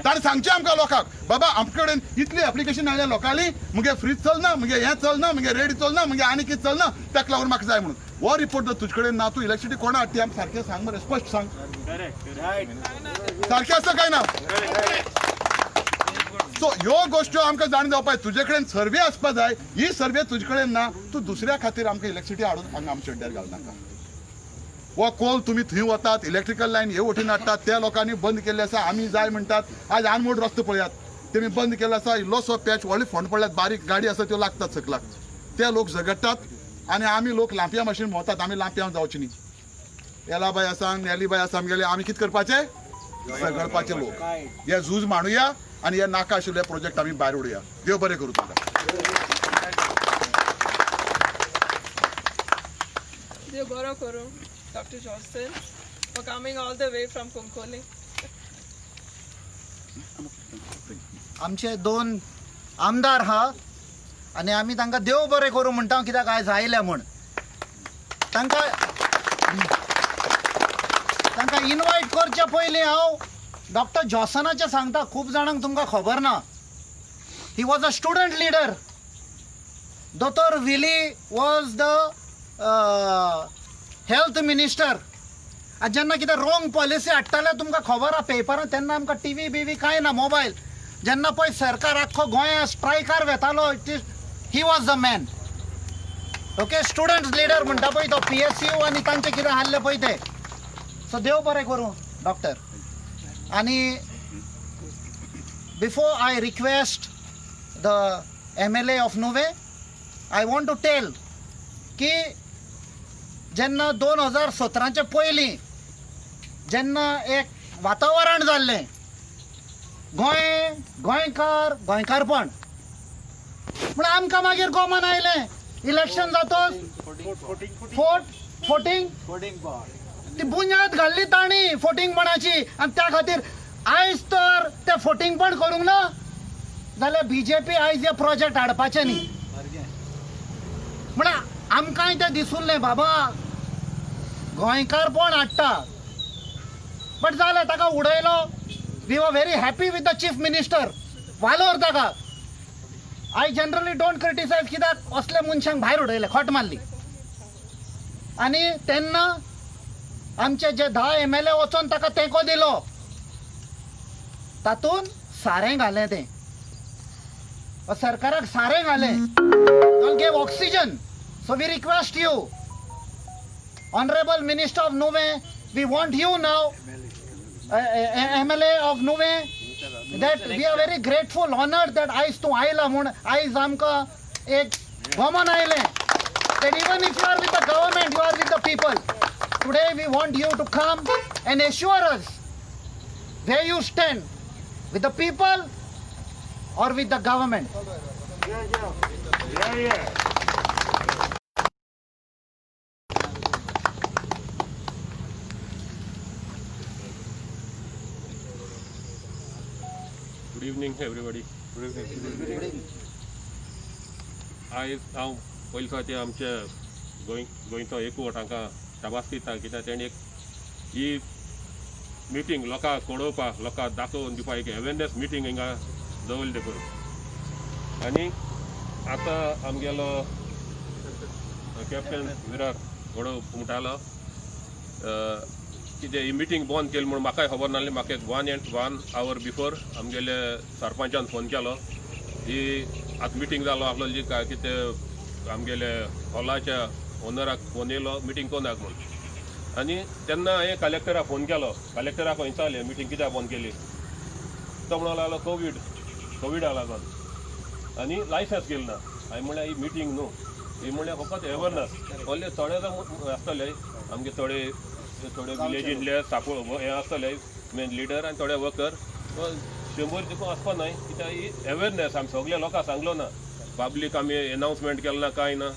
ताणें सांगचें आमकां लोकांक बाबा आमचे कडेन इतली एप्लिकेशन हाडल्या लोकांनी मुगे फ्रीज चलना मुगे हें चलना मुगे रेडी चलना मुगे आनी कितें चलना ताका लागून म्हाका जाय म्हणून हो रिपोर्ट जर तुजे कडेन ना तूं इलेक्ट्रिसिटी कोणा हाडटी आमकां सारकें सांग मरे स्पश्ट सांग सारकें आसा काय ना सो ह्यो गोश्ट्यो आमकां जाण जावपाक तुजे कडेन सर्वे आसपा जाय ही सर्वे तुजे कडेन ना तूं दुसऱ्या खातीर आमकां इलेक्ट्रिसिटी हाडून हांगा आमच्या अड्ड्यार घालनाका हो कोल तुमी थंय वतात इलेक्ट्रिकल लायन हे वटेन हाडटात त्या लोकांनी बंद केल्ले आसा आमी जाय म्हणटात आज आनमोड रस्तो पळयात तेमी बंद केल्लो आसा इल्लोसो पॅच व्हडले फोंड पडल्यात बारीक गाडी आसा त्यो लागतात सकलाक ते लोक झगडटात आनी आमी लोक लांपया मातशें भोंवतात आमी लांपया जावची न्ही एलाबाई आसा नेलीबाई आसा आमगेले आमी कितें करपाचे झगडपाचे लोक हे झूज मांडुया आनी हे नाका आशिल्ले प्रोजेक्ट आमी भायर उडया देव बरें करूं तुमकां देव बरो करूं Dr. Johnston for coming all the way from Konkoli. आमचे 2 आमदार हा आनी आमी तांकां देव बरें करूं म्हणटा कित्याक आयज आयल्या म्हण तांकां इनवायट करचे पयलीं हांव डॉक्टर जॉन्सनाचें सांगता. खूब जाणांक तुमकां खबर ना. He was a student leader. दोतोर विली वॉज द हेल्थ मिनिस्टर. आनी जेन्ना कितें रॉंग पॉलिसी हाडटाले तुमकां खबर आहा पेपरान तेन्ना आमकां टीव्ही बिवी कांय ना मोबायल. जेन्ना पळय सरकार आख्खो गोंया स्ट्रायकार वेतालो he was the man. Okay students leader म्हणटा पळय तो PSU आनी तांचे कितें हाडले पळय ते. सो देव बरें करूं डॉक्टर. आनी before I request the MLA of Nuvem I want to tell की जेन्ना 2017चे पयलीं जेन्ना एक वातावरण जाल्लें गोंयकारपण म्हण आमकां मागीर गोमान आयलें. इलेक्शन जातोच फोटींग ती बुन्याद घाल्ली तांणी फोटींगपणाची आनी त्या खातीर आयज तर ते फोटींगपण करूंक ना जाल्यार BJP आयज हे प्रोजेक्ट हाडपाचे न्ही म्हण आमकांय तें दिसुल्लें बाबा गोंयकारपण हाडटा. बट जालें ताका उडयलो. We were very happy with the chief minister. वालोर ताका. आय जनरली डोंट क्रिटिसायज कित्याक असल्या मनशांक भायर उडयले खोट मारली. आनी तेन्ना आमचे जे 10 MLA वचोन ताका तेंको दिलो तातूंत सारें घालें तें सरकाराक सारें घालें. Don't give oxygen. So we request you Honorable Minister of Nuve, we want you now, MLA of Nuve, that we are very grateful, honored that आयज तूं आयला म्हूण आयज आमकां एक गोमान आयलें. That even if you are with the government, you are with the people. Today we want you to come and assure us where you stand, with the people or with the government. Good evening everybody. आयज हांव पयले फावटी आमच्या गोंयचो एकवट हांकां शाबास दिता कित्याक तेणी एक ही मिटींग लोकांक कळोवपाक लोकांक दाखोवन दिवपाक एक अवेरनेस मिटींग हिंगा दवरले करून. आनी आतां आमगेलो कॅप्टन विराट घोडो म्हणटालो कितें ही मिटींग बंद केली म्हूण म्हाकाय खबर नासली. म्हाका एक 1 hour बिफोर आमगेले सरपंचान फोन केलो ही आतां मिटींग जालो आसलो जी काय कितें आमगेले हॉलाच्या ओनराक फोन येयलो मिटींग कोणाक म्हूण. आनी तेन्ना हांवें कलेक्टराक फोन केलो. कलेक्टराक विचारलें मिटींग कित्याक बंद केली. तो म्हणूंक लागलो कोवीडा लागून आनी लायसन्स केली ना. हांवें म्हणलें ही मिटींग न्हू ही म्हणलें फकत अवेरनेस. ओन्ली थोडे आसतले आमगे थोडे विलेजींतले सापळ हे आसतले मेन लिडर आनी थोडे वर्कर 100 देखून वचपा न्हय कित्याक ही अवेरनेस आमी सगळ्या लोकांक सांगलो ना. पब्लीक आमी एनावन्समेंट केलो ना कांय ना.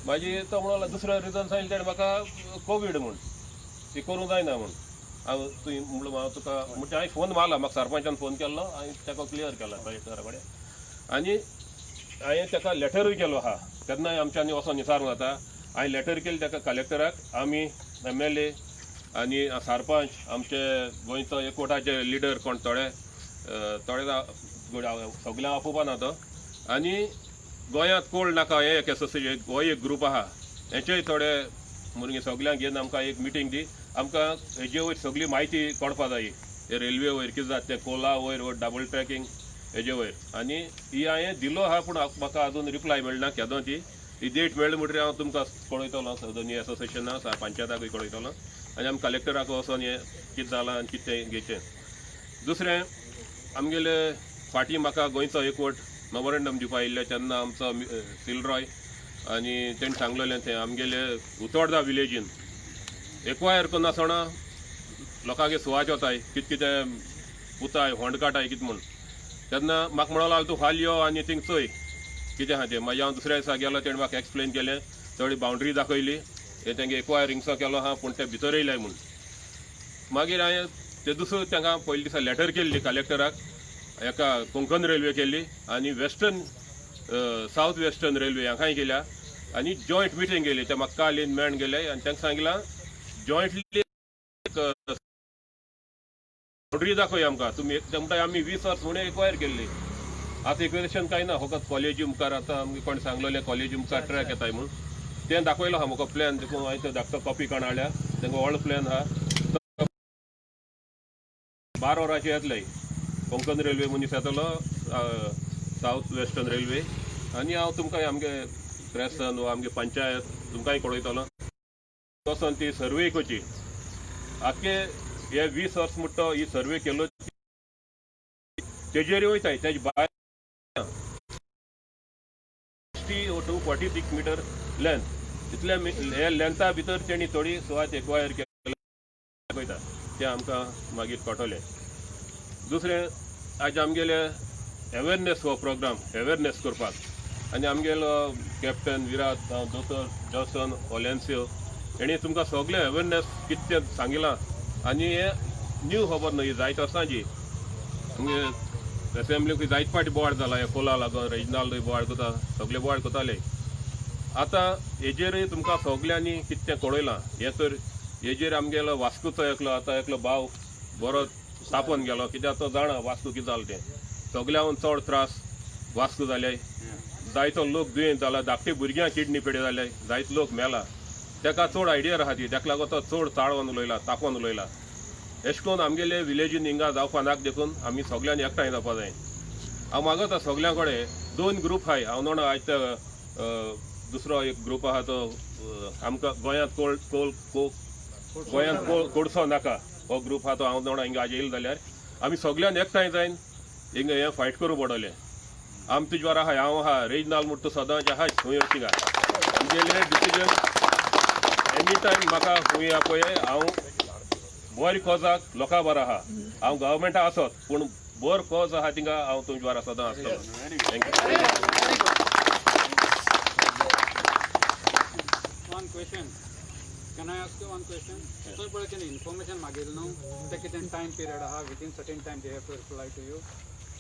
मागीर तो म्हणलो दुसरें रिजन सांगलें तेणें म्हाका कोवीड म्हूण ती करूंक जायना म्हूण. हांव तुवें म्हणलो हांव तुका म्हणजे हांवें फोन मारला. म्हाका सरपंचान फोन केल्लो हांवें ताका क्लियर केला कलेक्टरा कडेन. आनी हांवें ताका लेटरूय केलो आहा. तेन्नाय आमच्यांनी वचोन विचारूंक जाता. हांवें लेटर केली ताका कलेक्टराक. आमी MLA आनी सरपंच आमचे गोंयचो एकवटाचे लिडर कोण थोडे सगळ्यांक आपोवपा ना तो. आनी गोंयांत कोल्ड नाका हें एक एसोसिएशन हो एक ग्रूप आहा हेचेय थोडे भुरगे सगळ्यांक घेवन आमकां एक मिटींग दी. आमकां हेजे वयर सगळी म्हायती कळपा जाय. हे रेल्वे वयर कितें जाता तें कोला वयर डबल ट्रॅकिंग हेजे वयर. आनी ही हांवें दिलो आहा पूण म्हाका आजून रिप्लाय मेळना केदो ती. ही डेट मेळ्ळी म्हणटरी हांव तुमकां कळयतलो दोनी एसोसिएशनाक पंचायताकूय कळयतलो. आनी आमी कलेक्टराक वचोन हें कितें जालां आनी कितें घेचें. दुसरें आमगेले फाटीं म्हाका गोंयचो एकवट मेमोरेंडम दिवपा येयल्ले तेन्ना आमचो सिलरॉय आनी तेणें सांगलेलें तें आमगेले उतोर्डा विलेजीन एक्वायर करनासतना लोकांगे सुवात वताय कितें कितें पुताय होंड काटाय कितें म्हूण. तेन्ना म्हाका म्हणूंक लागलो तूं फाल्यां यो आनी थिंग चोय कितें आहा तें. मागीर हांव दुसऱ्या दिसा गेलो तेणें म्हाका एक्सप्लेन केलें. थोडी बाउंड्री दाखयली हे तेंगे एक्वायरिंगचो केलो आहा पूण ते भितर येयलाय म्हूण. मागीर हांवें ते दुसरो तांकां पयले दिसा लेटर केल्ली कलेक्टराक. हेका कोंकण रेल्वे केल्ली आनी वेस्टर्न साऊथ वेस्टर्न रेल्वे हांकाय गेल्या आनी जॉयंट मिटींग गेली ते म्हाका कालीन मेळून गेले आनी तांकां सांगलां जॉयंटली बाउंड्री दाखय आमकां तुमी म्हणटा आमी 20 वर्स म्हणून एक्वायर केल्ली आतां एक्वेशन कांय ना फकत कॉलेजी मुखार आतां आमगे कोण सांगलेले कॉलेजी मुखार ट्रॅक येताय म्हूण तें दाखयलो आहा म्हाका प्लॅन देखून हांवें तो धाकटो कॉपी काडून हाडल्या तांकां व्हडलो प्लॅन आहा 12 वरांचे येतले कोंकण रेल्वे मनीस येतलो साऊथ वेस्टर्न रेल्वे आनी हांव तुमकां आमगे प्रेसन वा आमगे पंचायत तुमकांय कळयतलो तसोन ती सर्वे करची आख्खे हे 20 वर्स म्हणटा ही सर्वे केलो तेजेर वयताय तेजे भायर 60 to 46 मीटर लेंथ इतल्या हे लेंथा भितर तेणी थोडी सुवात एक्वायर केल्या ते आमकां मागीर कळटलें दुसरें आज आमगेले अवेरनेस हो प्रोग्राम अवेरनेस करपाक आनी आमगेलो कॅप्टन विराट दोतोर जॉन्सन ओलेन्सियो हेणी तुमकां सगळें अवेरनेस कितें सांगिलां आनी हे न्यू खबर न्हय जायत वर्सांची आमगे असेंब्लीक जायत पाटी बोवाड जाला हे कोला लागून रिजनल बोवाड कोता सगळे बोवाड कोताले आतां हेजेरय तुमकां सगळ्यांनी कितें कळयलां हे तर हेजेर आमगेलो वास्कोचो एकलो आतां एकलो भाव बरो तापोवन गेलो कित्याक तो जाणा वास्को कितें जालें तें सगळ्यांक चड त्रास वास्को जाले जायतो लोक दुयेंत जाला धाकटे भुरग्यांक किडनी पेड्यो जाले जायतो लोक मेला ताका चड आयडिया आहा ती ताका लागून तो चड ताळोवन उलयला तापोवन उलयला अशें करून आमगेले विलेजीन हिंगा जावपा नाका देखून आमी सगळ्यांनी एकठांय जावपा जाय हांव मागता सगळ्यां कडेन 2 ग्रूप आहाय हांव म्हणून आयज दुसरो एक ग्रूप आहा तो आमकां गोंयांत गोंयांत कोडसो नाका हो ग्रूप आहा तो हांव म्हणून हिंगा आज येयलो जाल्यार आमी सगळ्यान एकठांय जायन हिंगा हें फायट करूं पडलें आम तुजे वर आहा हांव आहा रिजनल म्हणटा तूं सदांच आहाय खंय थिंगा आमगेलें डिसिजन एनी टायम म्हाका खंय पळय हांव बरी कॉजाक लोकां बरो आहा हांव गव्हर्मेंटा आसत पूण बरो कॉज आहा थिंगा हांव तुमचे वर सदां आसतलो thank you One question. Can I ask you one question? So, but information magil no, take it in time period. Within certain time they have to reply to you.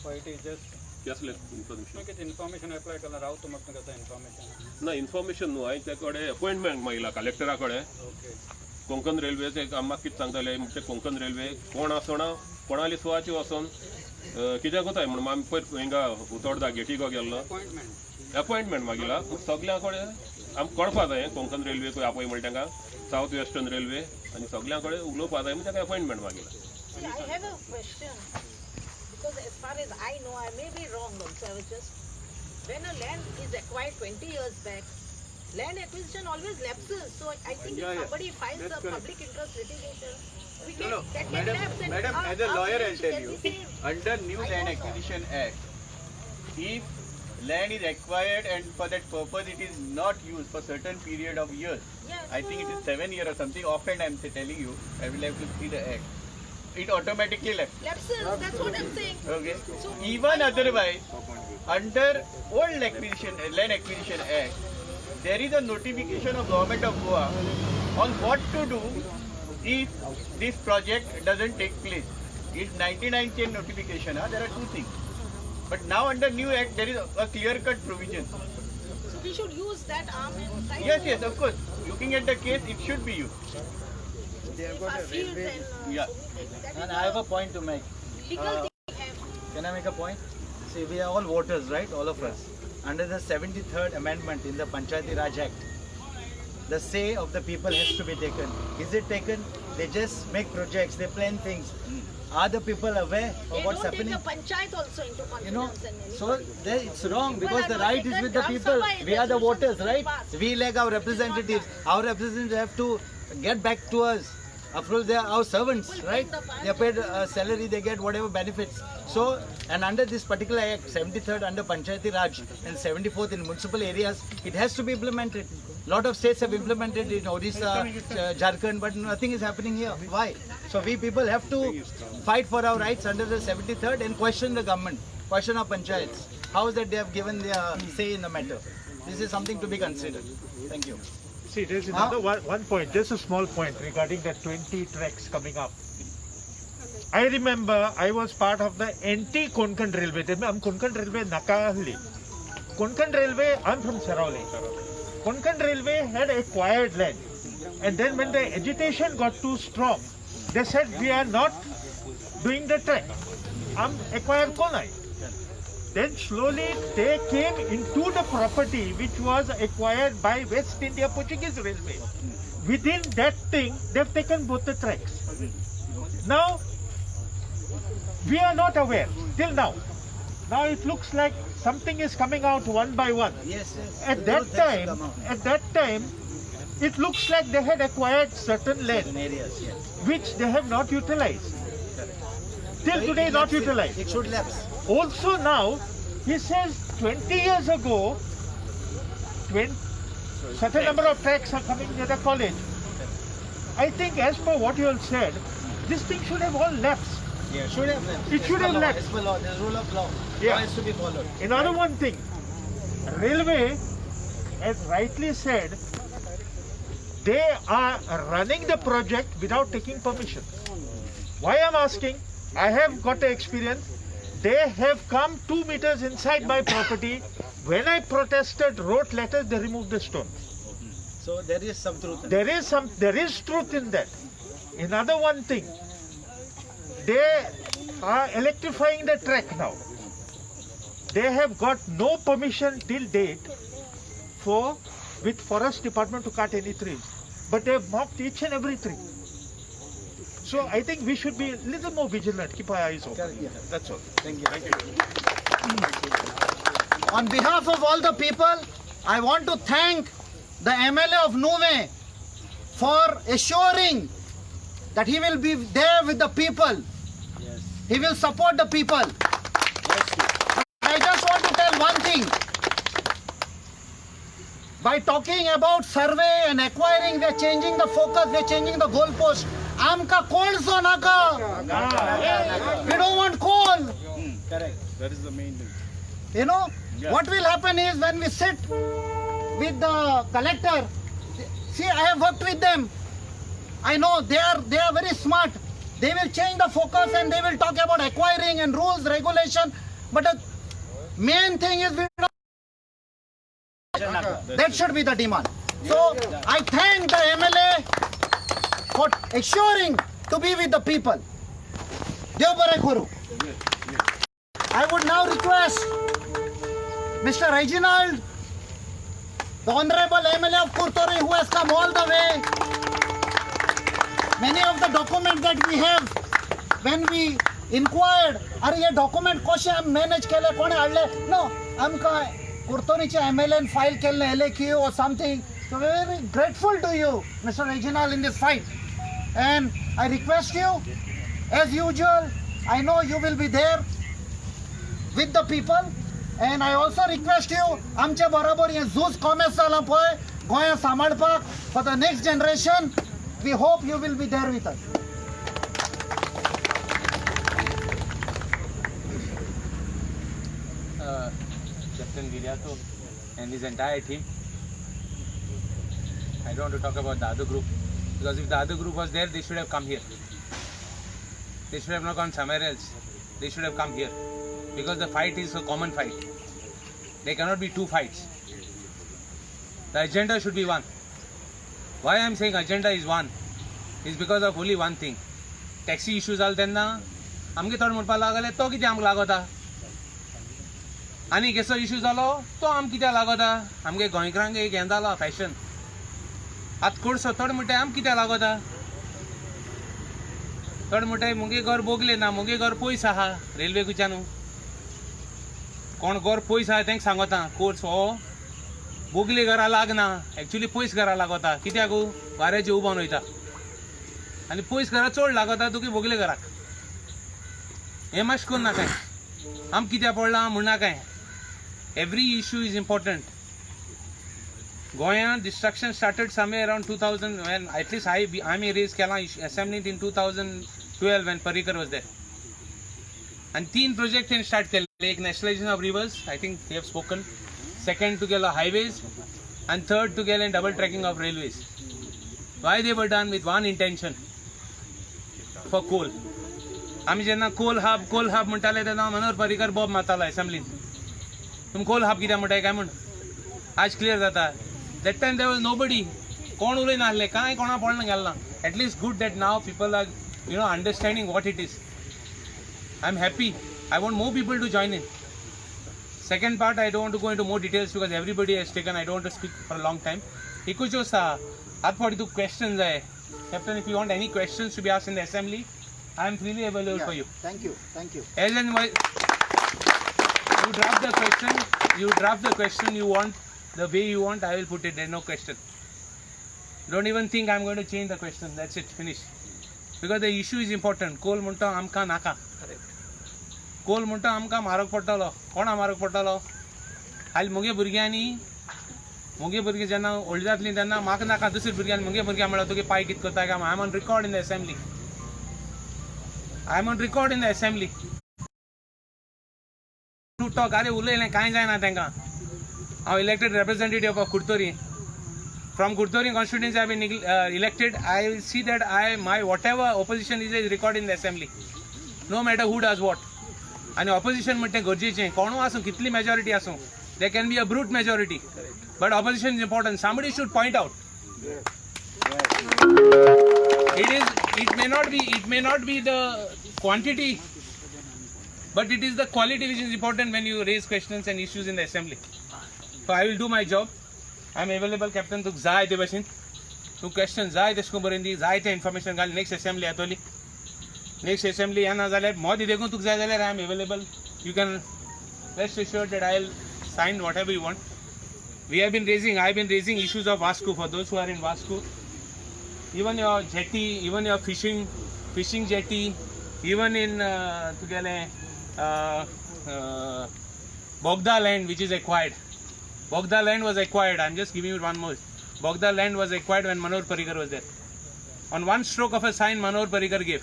Or it is just. Yes, information. Okay, information apply करा राव तुम अपने कहता information. ना information न्हू हांवें त्या कडेन appointment मागिला कलेक्टरा कडेन कोंकण रेल्वेचे आमकां कितें सांगताले म्हणजे कोंकण रेल्वे कोण आसना कोणाली सुवाची वचोन कित्याक कोताय म्हणून आमी पयर हिंगा उतोडदा गेटीको गेल्लो अपॉइंटमेंट मागिला सगळ्यां कडेन आमकां कळपा जाय कोंकण रेल्वे खंय आपय म्हण तांकां साऊथ वेस्टर्न रेल्वे आनी सगळ्यां कडेन उलोवपा जाय म्हणजे ताका appointment मागिला I have a question because as far as I know, I may be wrong also. I was just when a land is acquired 20 years back, land acquisition always lapses. So I think if somebody files a public interest litigation, we can that can lapse. And Madam, as a lawyer, I'll tell you, under New Land Acquisition Act, if land is acquired and for that purpose it is not used for certain period of years, I think it is 7 years or something. Often I'm telling you, I will have to see the act. It automatically lapses. That's what I'm saying. Okay. So even otherwise, under old Land Acquisition Act, there is a notification of Government of Goa on what to do if this project doesn't take place. It's 99 chain notification. There are two things. But now under new act, there is a clear-cut provision. So we should use that arm and try. Yes, of course. Looking at the case, it should be used. They have got a railway. And I have a point to make. Can I make a point? See, we are all voters, right? All of us. Under the 73rd Amendment in the Panchayati Raj Act, the say of the people has to be taken. Is it taken? They just make projects, they plan things. Are the people aware of what's happening? They don't take the panchayat also into confidence. So it's wrong because the right is with the people. We are the voters, right? We elect our representatives. Our representatives have to get back to us. After all, they are our servants, right? They are paid salary, they get whatever benefits. So, and under this particular act, 73rd under Panchayati Raj and 74th in municipal areas, it has to be implemented. Lot of states have implemented in Odisha, Jharkhand, but nothing is happening here. Why? So we people have to fight for our rights under the 73rd and question the government, question our panchayats. How is that they have given their say in the matter? This is something to be considered. Thank you. See, there's another one point, just a small point regarding the 20 tracks coming up. I remember I was part of the anti-Konkan Railway. I'm Konkan Railway Naka ahli. Konkan Railway, I'm from Sarauli. Konkan Railway had acquired land. And then when the agitation got too strong, they said we are not doing the track. Acquired Konai. Then slowly they came into the property which was acquired by West India Portuguese Railway. Within that thing, they've taken both the tracks. Now, we are not aware till now. Now it looks like something is coming out one by one. Yes. At that time, it looks like they had acquired certain land Areas, yes. which they have not utilized. Till today, not utilized. It should lapse. Also now, he says 20 years ago, certain number of tracks are coming near the college. I think as per what you all said, this thing should have all lapsed. Yeah, should have lapsed. It should have lapsed. As per law, there's rule of law. Yeah. Law has to be followed. Another one thing, railway, as rightly said, they are running the project without taking permission. Why I'm asking, I have got the experience. They have come 2 meters inside my property. When I protested, wrote letters, they removed the stone. So there is some truth. There is truth in that. Another one thing, they are electrifying the track now. They have got no permission till date with forest department to cut any trees. But they have marked each and every tree. So I think we should be a little more vigilant, keep our eyes open. That's all. Thank you. On behalf of all the people, I want to thank the MLA of Nuve for assuring that he will be there with the people. Yes. He will support the people. Yes. I just want to tell one thing. By talking about survey and acquiring, they're changing the focus, they're changing the goalpost. Amka coal so naka. We don't want coal. Correct. That is the main thing. You know, what will happen is when we sit with the collector, see, I have worked with them. I know they are very smart. They will change the focus and they will talk about acquiring and rules, regulation. But the main thing is that should be the demand. So I thank the MLA for assuring to be with the people. I would now request Mr. Reginald, the Honorable MLA of Kurtori, who has come all the way. Many of the documents that we have, when we inquired, are ye document कशे हम manage केले कोणे हाडले? No, आमका कुर्तोरीचे MLA file केले LAQ or something. So we are very grateful to you, Mr. Reginald, in this fight. And I request you, as usual, I know you will be there with the people. And I also request you, आमचे बरोबर हे झूज कॉमेस जाला पळय गोंया सांबाळपाक for the next generation. We hope you will be there with us. Captain Viriato and his entire team. I don't want to talk about the other group, because if the other group was there, they should have come here. They should have not gone somewhere else. They should have come here, because the fight is a common fight. There cannot be two fights. The agenda should be one. Why I am saying agenda is one is because of only one thing. Taxi issues all तेन्ना आमगे थोडे म्हणपा लागले तो कितें आमकां लागोता आनी केसो इश्यू जालो तो आम कित्याक लागोता आमगे गोंयकारांक एक हें जालो फॅशन आतां कोडसो थोडे म्हणटा आम कित्याक लागोता थोडे म्हणटा मुगे घर बोगले ना मुगे घर पयस आहा रेल्वे कडच्यान कोण घर पयस आहा तांकां सांगता कोर्स हो बोगले घरा लागना एक्चुअली पयस घरा लागोता कित्याक वाऱ्याचे उबोन वयता आनी पयस घरा चड लागोता तुका बोगले घराक हें मातशें करना कांय आम कित्याक पडला म्हणना कांय एवरी इश्यू इज इम्पॉर्टंट गोंयांत destruction started somewhere around 2000 when at least आमी रेज केला असेंब्लींत in 2012 when Parrikar was there आनी 3 प्रोजेक्ट हें स्टार्ट केले एक nationalisation of rivers I think they have spoken second to get highways and third to get double tracking of railways. Why they were done with one intention, for coal. आमी जेन्ना coal hub म्हणटाले तेन्ना Manohar Parrikar Bob मारतालो assembly तुम Coal half कित्याक म्हणटाय काय म्हण आज क्लियर जाता. That time there was nobody. कोण उलयना नासले, कांय कोणा पडना गेलना. At least good that now people are, understanding what it is. I'm happy. I want more people to join in. Second part, I don't want to go into more details because everybody has taken. I don't want to speak for a long time. Ikku chosta, athpadi tu questions hai. Captain, if you want any questions to be asked in the assembly, I am freely available for you. Thank you. Thank you. As and when you draft the question you want, the way you want, I will put it. There's no question. Don't even think I'm going to change the question. That's it. Finish. Because the issue is important. Coal munta amka naka. Coal म्हणटा आमकां म्हारग पडटलो. कोणा म्हारग पडटलो? हाल मुगे भुरगे जेन्ना व्हडली जातलीं तेन्ना म्हाका नाका दुसऱ्या भुरग्यांक मुगे भुरग्यां म्हणल्यार तुगे पाय कितें करता काय I am on record in the assembly. To talk अरे उलयलें कांय जायना तांकां. हांव elected representative of Kurtori. From Kurtori constituency I have been elected. I will see that my whatever opposition is recorded in the assembly. No matter who does what. And opposition म्हणते गरजेचें. कोणू आसूं कितली majority आसूं. There can be a brute majority. But opposition is important. Somebody should point out. It may not be the quantity, but it is the quality which is important when you raise questions and issues in the assembly. So I will do my job. I am available, Captain. तुक जाय ते भशेन तूं question जाय तेशको बरोवन दी, जाय ते information घाल. नेक्स्ट असेंब्ली येतली. नेक्स्ट असेंब्ली येना जाल्यार मोदी देखून तुका जाय जाल्यार I am available. You can rest assured that I will sign whatever you want. I have been raising issues of Vasco for those who are in Vasco. Even your jetty, even your fishing jetty, even in Bogda land which is acquired. Bogda land was acquired. I'm just giving you one more. Bogda land was acquired when Manohar Parrikar was there. On one stroke of a sign, Manohar Parrikar gave.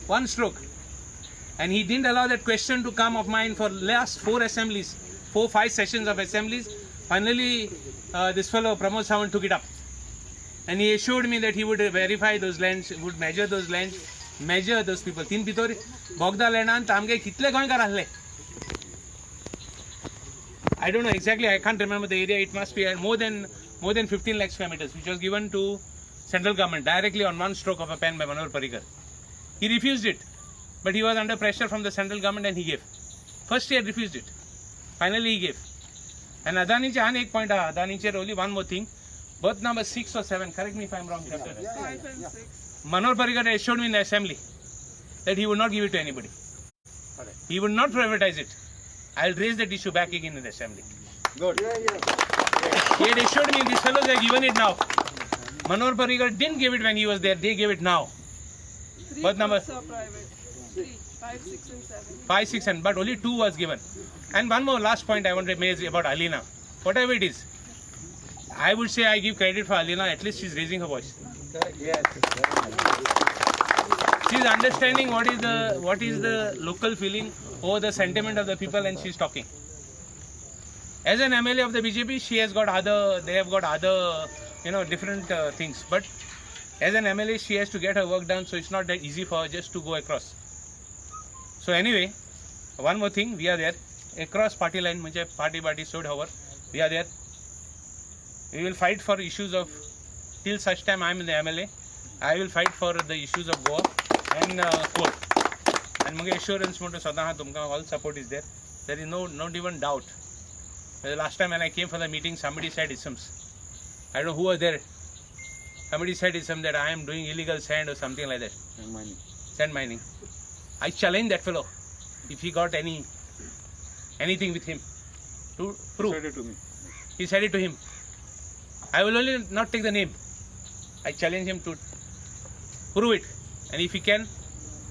One stroke. And he didn't allow that question to come of mine for last 5 sessions of assemblies. Finally, this fellow Pramod Sawant took it up. And he assured me that he would verify those lands, would measure those lands, measure those people. 3 Pitori, Bogda land and Tamge kitle goingar ahle. I don't know exactly, I can't remember the area. It must be more than 15 lakh square meters, which was given to central government directly on one stroke of a pen by Manohar Parrikar. He refused it, but he was under pressure from the central government and he gave. First he had refused it. Finally he gave. And Adani Chan, ek point, Adani Chan, only one more thing. Birth number 6 or 7, correct me if I'm wrong, Captain. 5 and 6. Manohar Parrikar assured me in the assembly that he would not give it to anybody. He would not privatize it. I'll raise that issue back again in the assembly. Good. He had assured me these fellows have given it now. Manohar Parrikar didn't give it when he was there, they gave it now. 3 Birth number? are private. 3, 5, 6 and 7. 5, 6 and but only 2 was given. And one more last point I want to make about Alina. Whatever it is, I would say I give credit for Alina, at least she's raising her voice. Yes. She's understanding what is the local feeling or the sentiment of the people and she's talking. As an MLA of the BJP, they have got other different things. But as an MLA, she has to get her work done, so it's not that easy for her just to go across. So anyway, one more thing, we are there. Across party line, party stood over. We are there. We will fight for issues of, till such time I am in the MLA, I will fight for the issues of Goa and coal. And my assurance to Sadaha Tumka, all support is there. There is not even doubt. The last time when I came for the meeting, somebody said isms. I don't know who was there. Somebody said ism that I am doing illegal sand or something like that. Sand mining. I challenge that fellow if he got anything with him to prove. Said it to me. He said it to him. I will only not take the name. I challenge him to prove it. And if he can,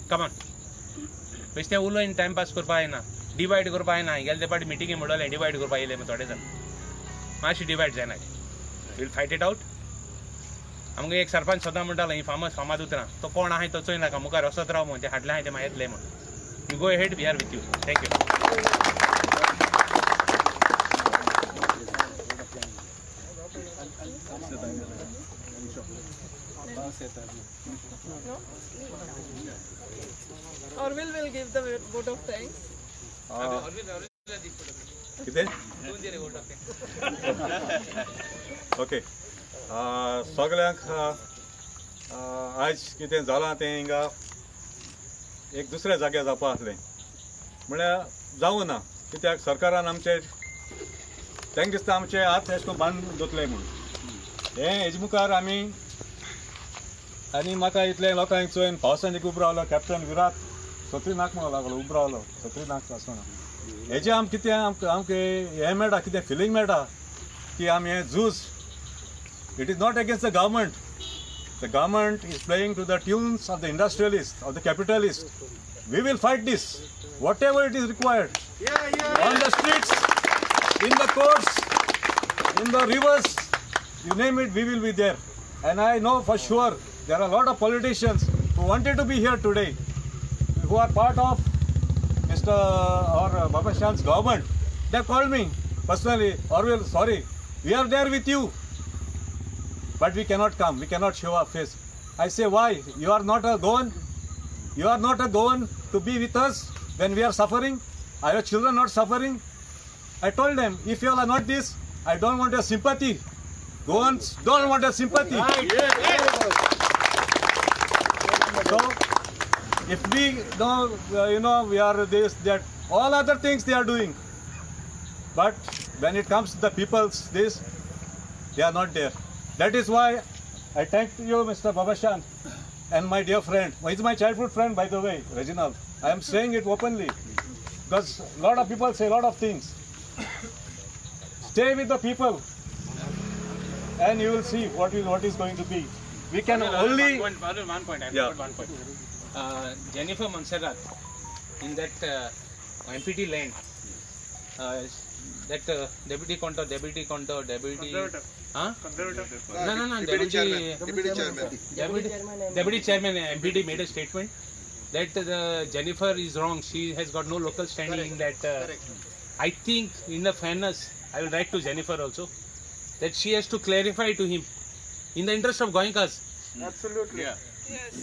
come on. Vishne ulo in time pass करपा ना, divide करपा ना. गेल ते party meeting में मोडल divide करपा येले में थोड़े जन. माशी divide जाना. We will fight it out. हमको एक सरपंच सदा मंडल ही फार्मस उतना. तो कौन आहे तो चोई ना का मुका रसत राव म्हणजे हाडला आहे ते माहित ले म्हणून. You go ahead. We are with you. Thank you. Orville will give the vote of thanks. कितें ओके सगळ्यांक आयज कितें जालां तें हिंगा एक दुसऱ्या जाग्यार जावपा आसलें म्हळ्यार जावं ना कित्याक सरकारान आमचे तांकां दिसता आमचे हात अशें करून बांदून दवरले म्हूण हेज मुखार आमी आनी म्हाका इतले लोकांक चोयन पावसान एक उबो रावलो कॅप्टन विराट सत्री नाक म्हणून लागलो उबो रावलो सत्री नाक आसतना हेजे आम कितें आमकां हें मेळटा कितें फिलींग मेळटा की आमी हें झूज it is not against the government is playing to the tunes of the industrialist of the capitalist we will fight this whatever it is required on the streets in the courts in the rivers you name it, we will be there. And I know for sure there are a lot of politicians who wanted to be here today, who are part of Mr. or Babashan's government. They called me personally, Orwell, sorry, we are there with you, but we cannot come, we cannot show our face. I say, why? You are not a Goan? You are not a Goan to be with us when we are suffering? Are your children not suffering? I told them, if you all are not this, I don't want your sympathy. Goans don't want a sympathy. So, if we know, we are this, that, all other things they are doing. But when it comes to the people's this, they are not there. That is why I thank you, Mr. Babashan, and my dear friend. He's my childhood friend, by the way, Reginald. I am saying it openly because a lot of people say a lot of things. Stay with the people. And you will see what is going to be. We can only. One point. One point. Jennifer Montserrat, in that MPT land, that deputy. Huh? No. Deputy chairman MPT made a statement that Jennifer is wrong. She has got no local standing. That I think, in the fairness, I will write to Jennifer also. That she has to clarify to him in the interest of Goenkas. Absolutely. Yeah. Yes.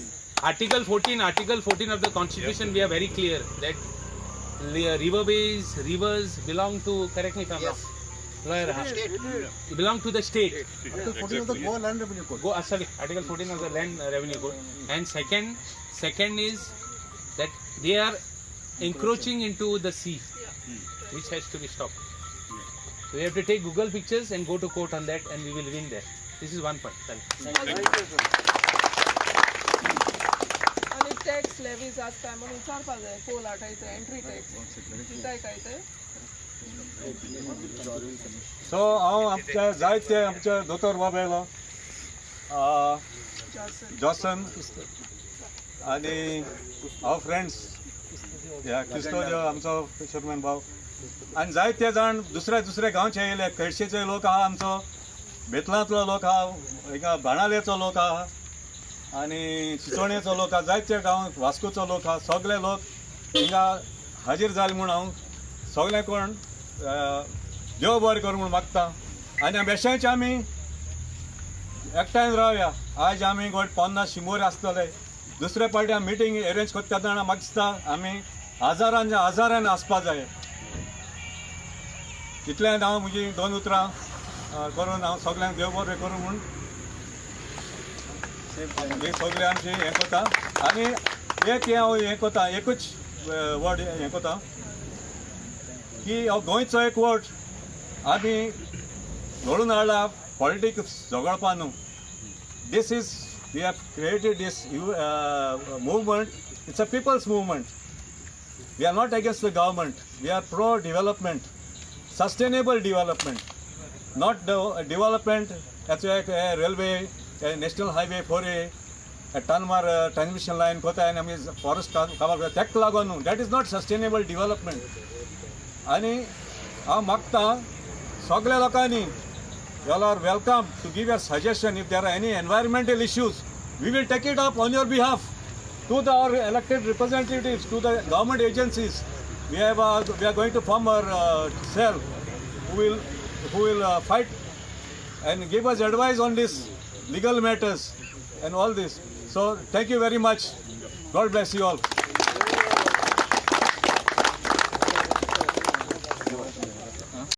Article 14 of the Constitution, we are very clear that rivers belong to, correct me if I'm wrong, lawyer, belong to the state. Article 14 of the Goa Land Revenue Code. Sorry, Article 14 of the Land Revenue Code. And second is that they are encroaching into the sea, which has to be stopped. So we have to take Google pictures and go to court on that, and we will win there. This is one point. Thank you. आणि tax levies आज काय म्हणून विचारपा जाय pole आटायचं entry tax कितें काय ते so हांव आमच्या जायते आमचे दोतोर बाबेलो जॉसन आनी हांव फ्रेंड्स ह्या क्रिस्तोलियो आमचो फिशरमॅन भाव आनी जायते जाण दुसऱ्या गांवचे येयले केळशेचे लोक आहा आमचो बेतलांतलो लोक आहा हिंगा बाणालेचो लोक आहा आनी चिचोणेचो लोक आहा जायते गांव वास्कोचो लोक आहा सगळे लोक हिंगा हाजीर जाले म्हूण हांव सगळे कोण देव बरें करूं म्हूण मागता आनी बेश्यांचे आमी एकठांय रावया आज आमी गोट 50 आसतले दुसरे पावटी आमी मिटींग अरेंज करता तेन्ना म्हाका दिसता आमी हजारान आसपा जाय इतल्यान हांव म्हजी 2 उतरां करून हांव सगळ्यांक देव बरें करूं म्हूण ही सगळी आमची हें कोता आनी एक हांव हें कोता एकूच वर्ड हें कोता की हो गोंयचो एक वोट आमी घडून हाडला पॉलिटिक्स झगडपा न्हू this is we have created this movement. It's a people's movement. We are not against the government. We are pro development, sustainable development, not the development as a railway, a national highway 4A, a Tanmar transmission line kota and I forest cover tek lagonu. That is not sustainable development. Ani ha magta sagle lokani you all are welcome to give your suggestion if there are any environmental issues. We will take it up on your behalf to our elected representatives, to the government agencies. We are going to form our cell who will fight and give us advice on this legal matters and all this. So thank you very much. God bless you all.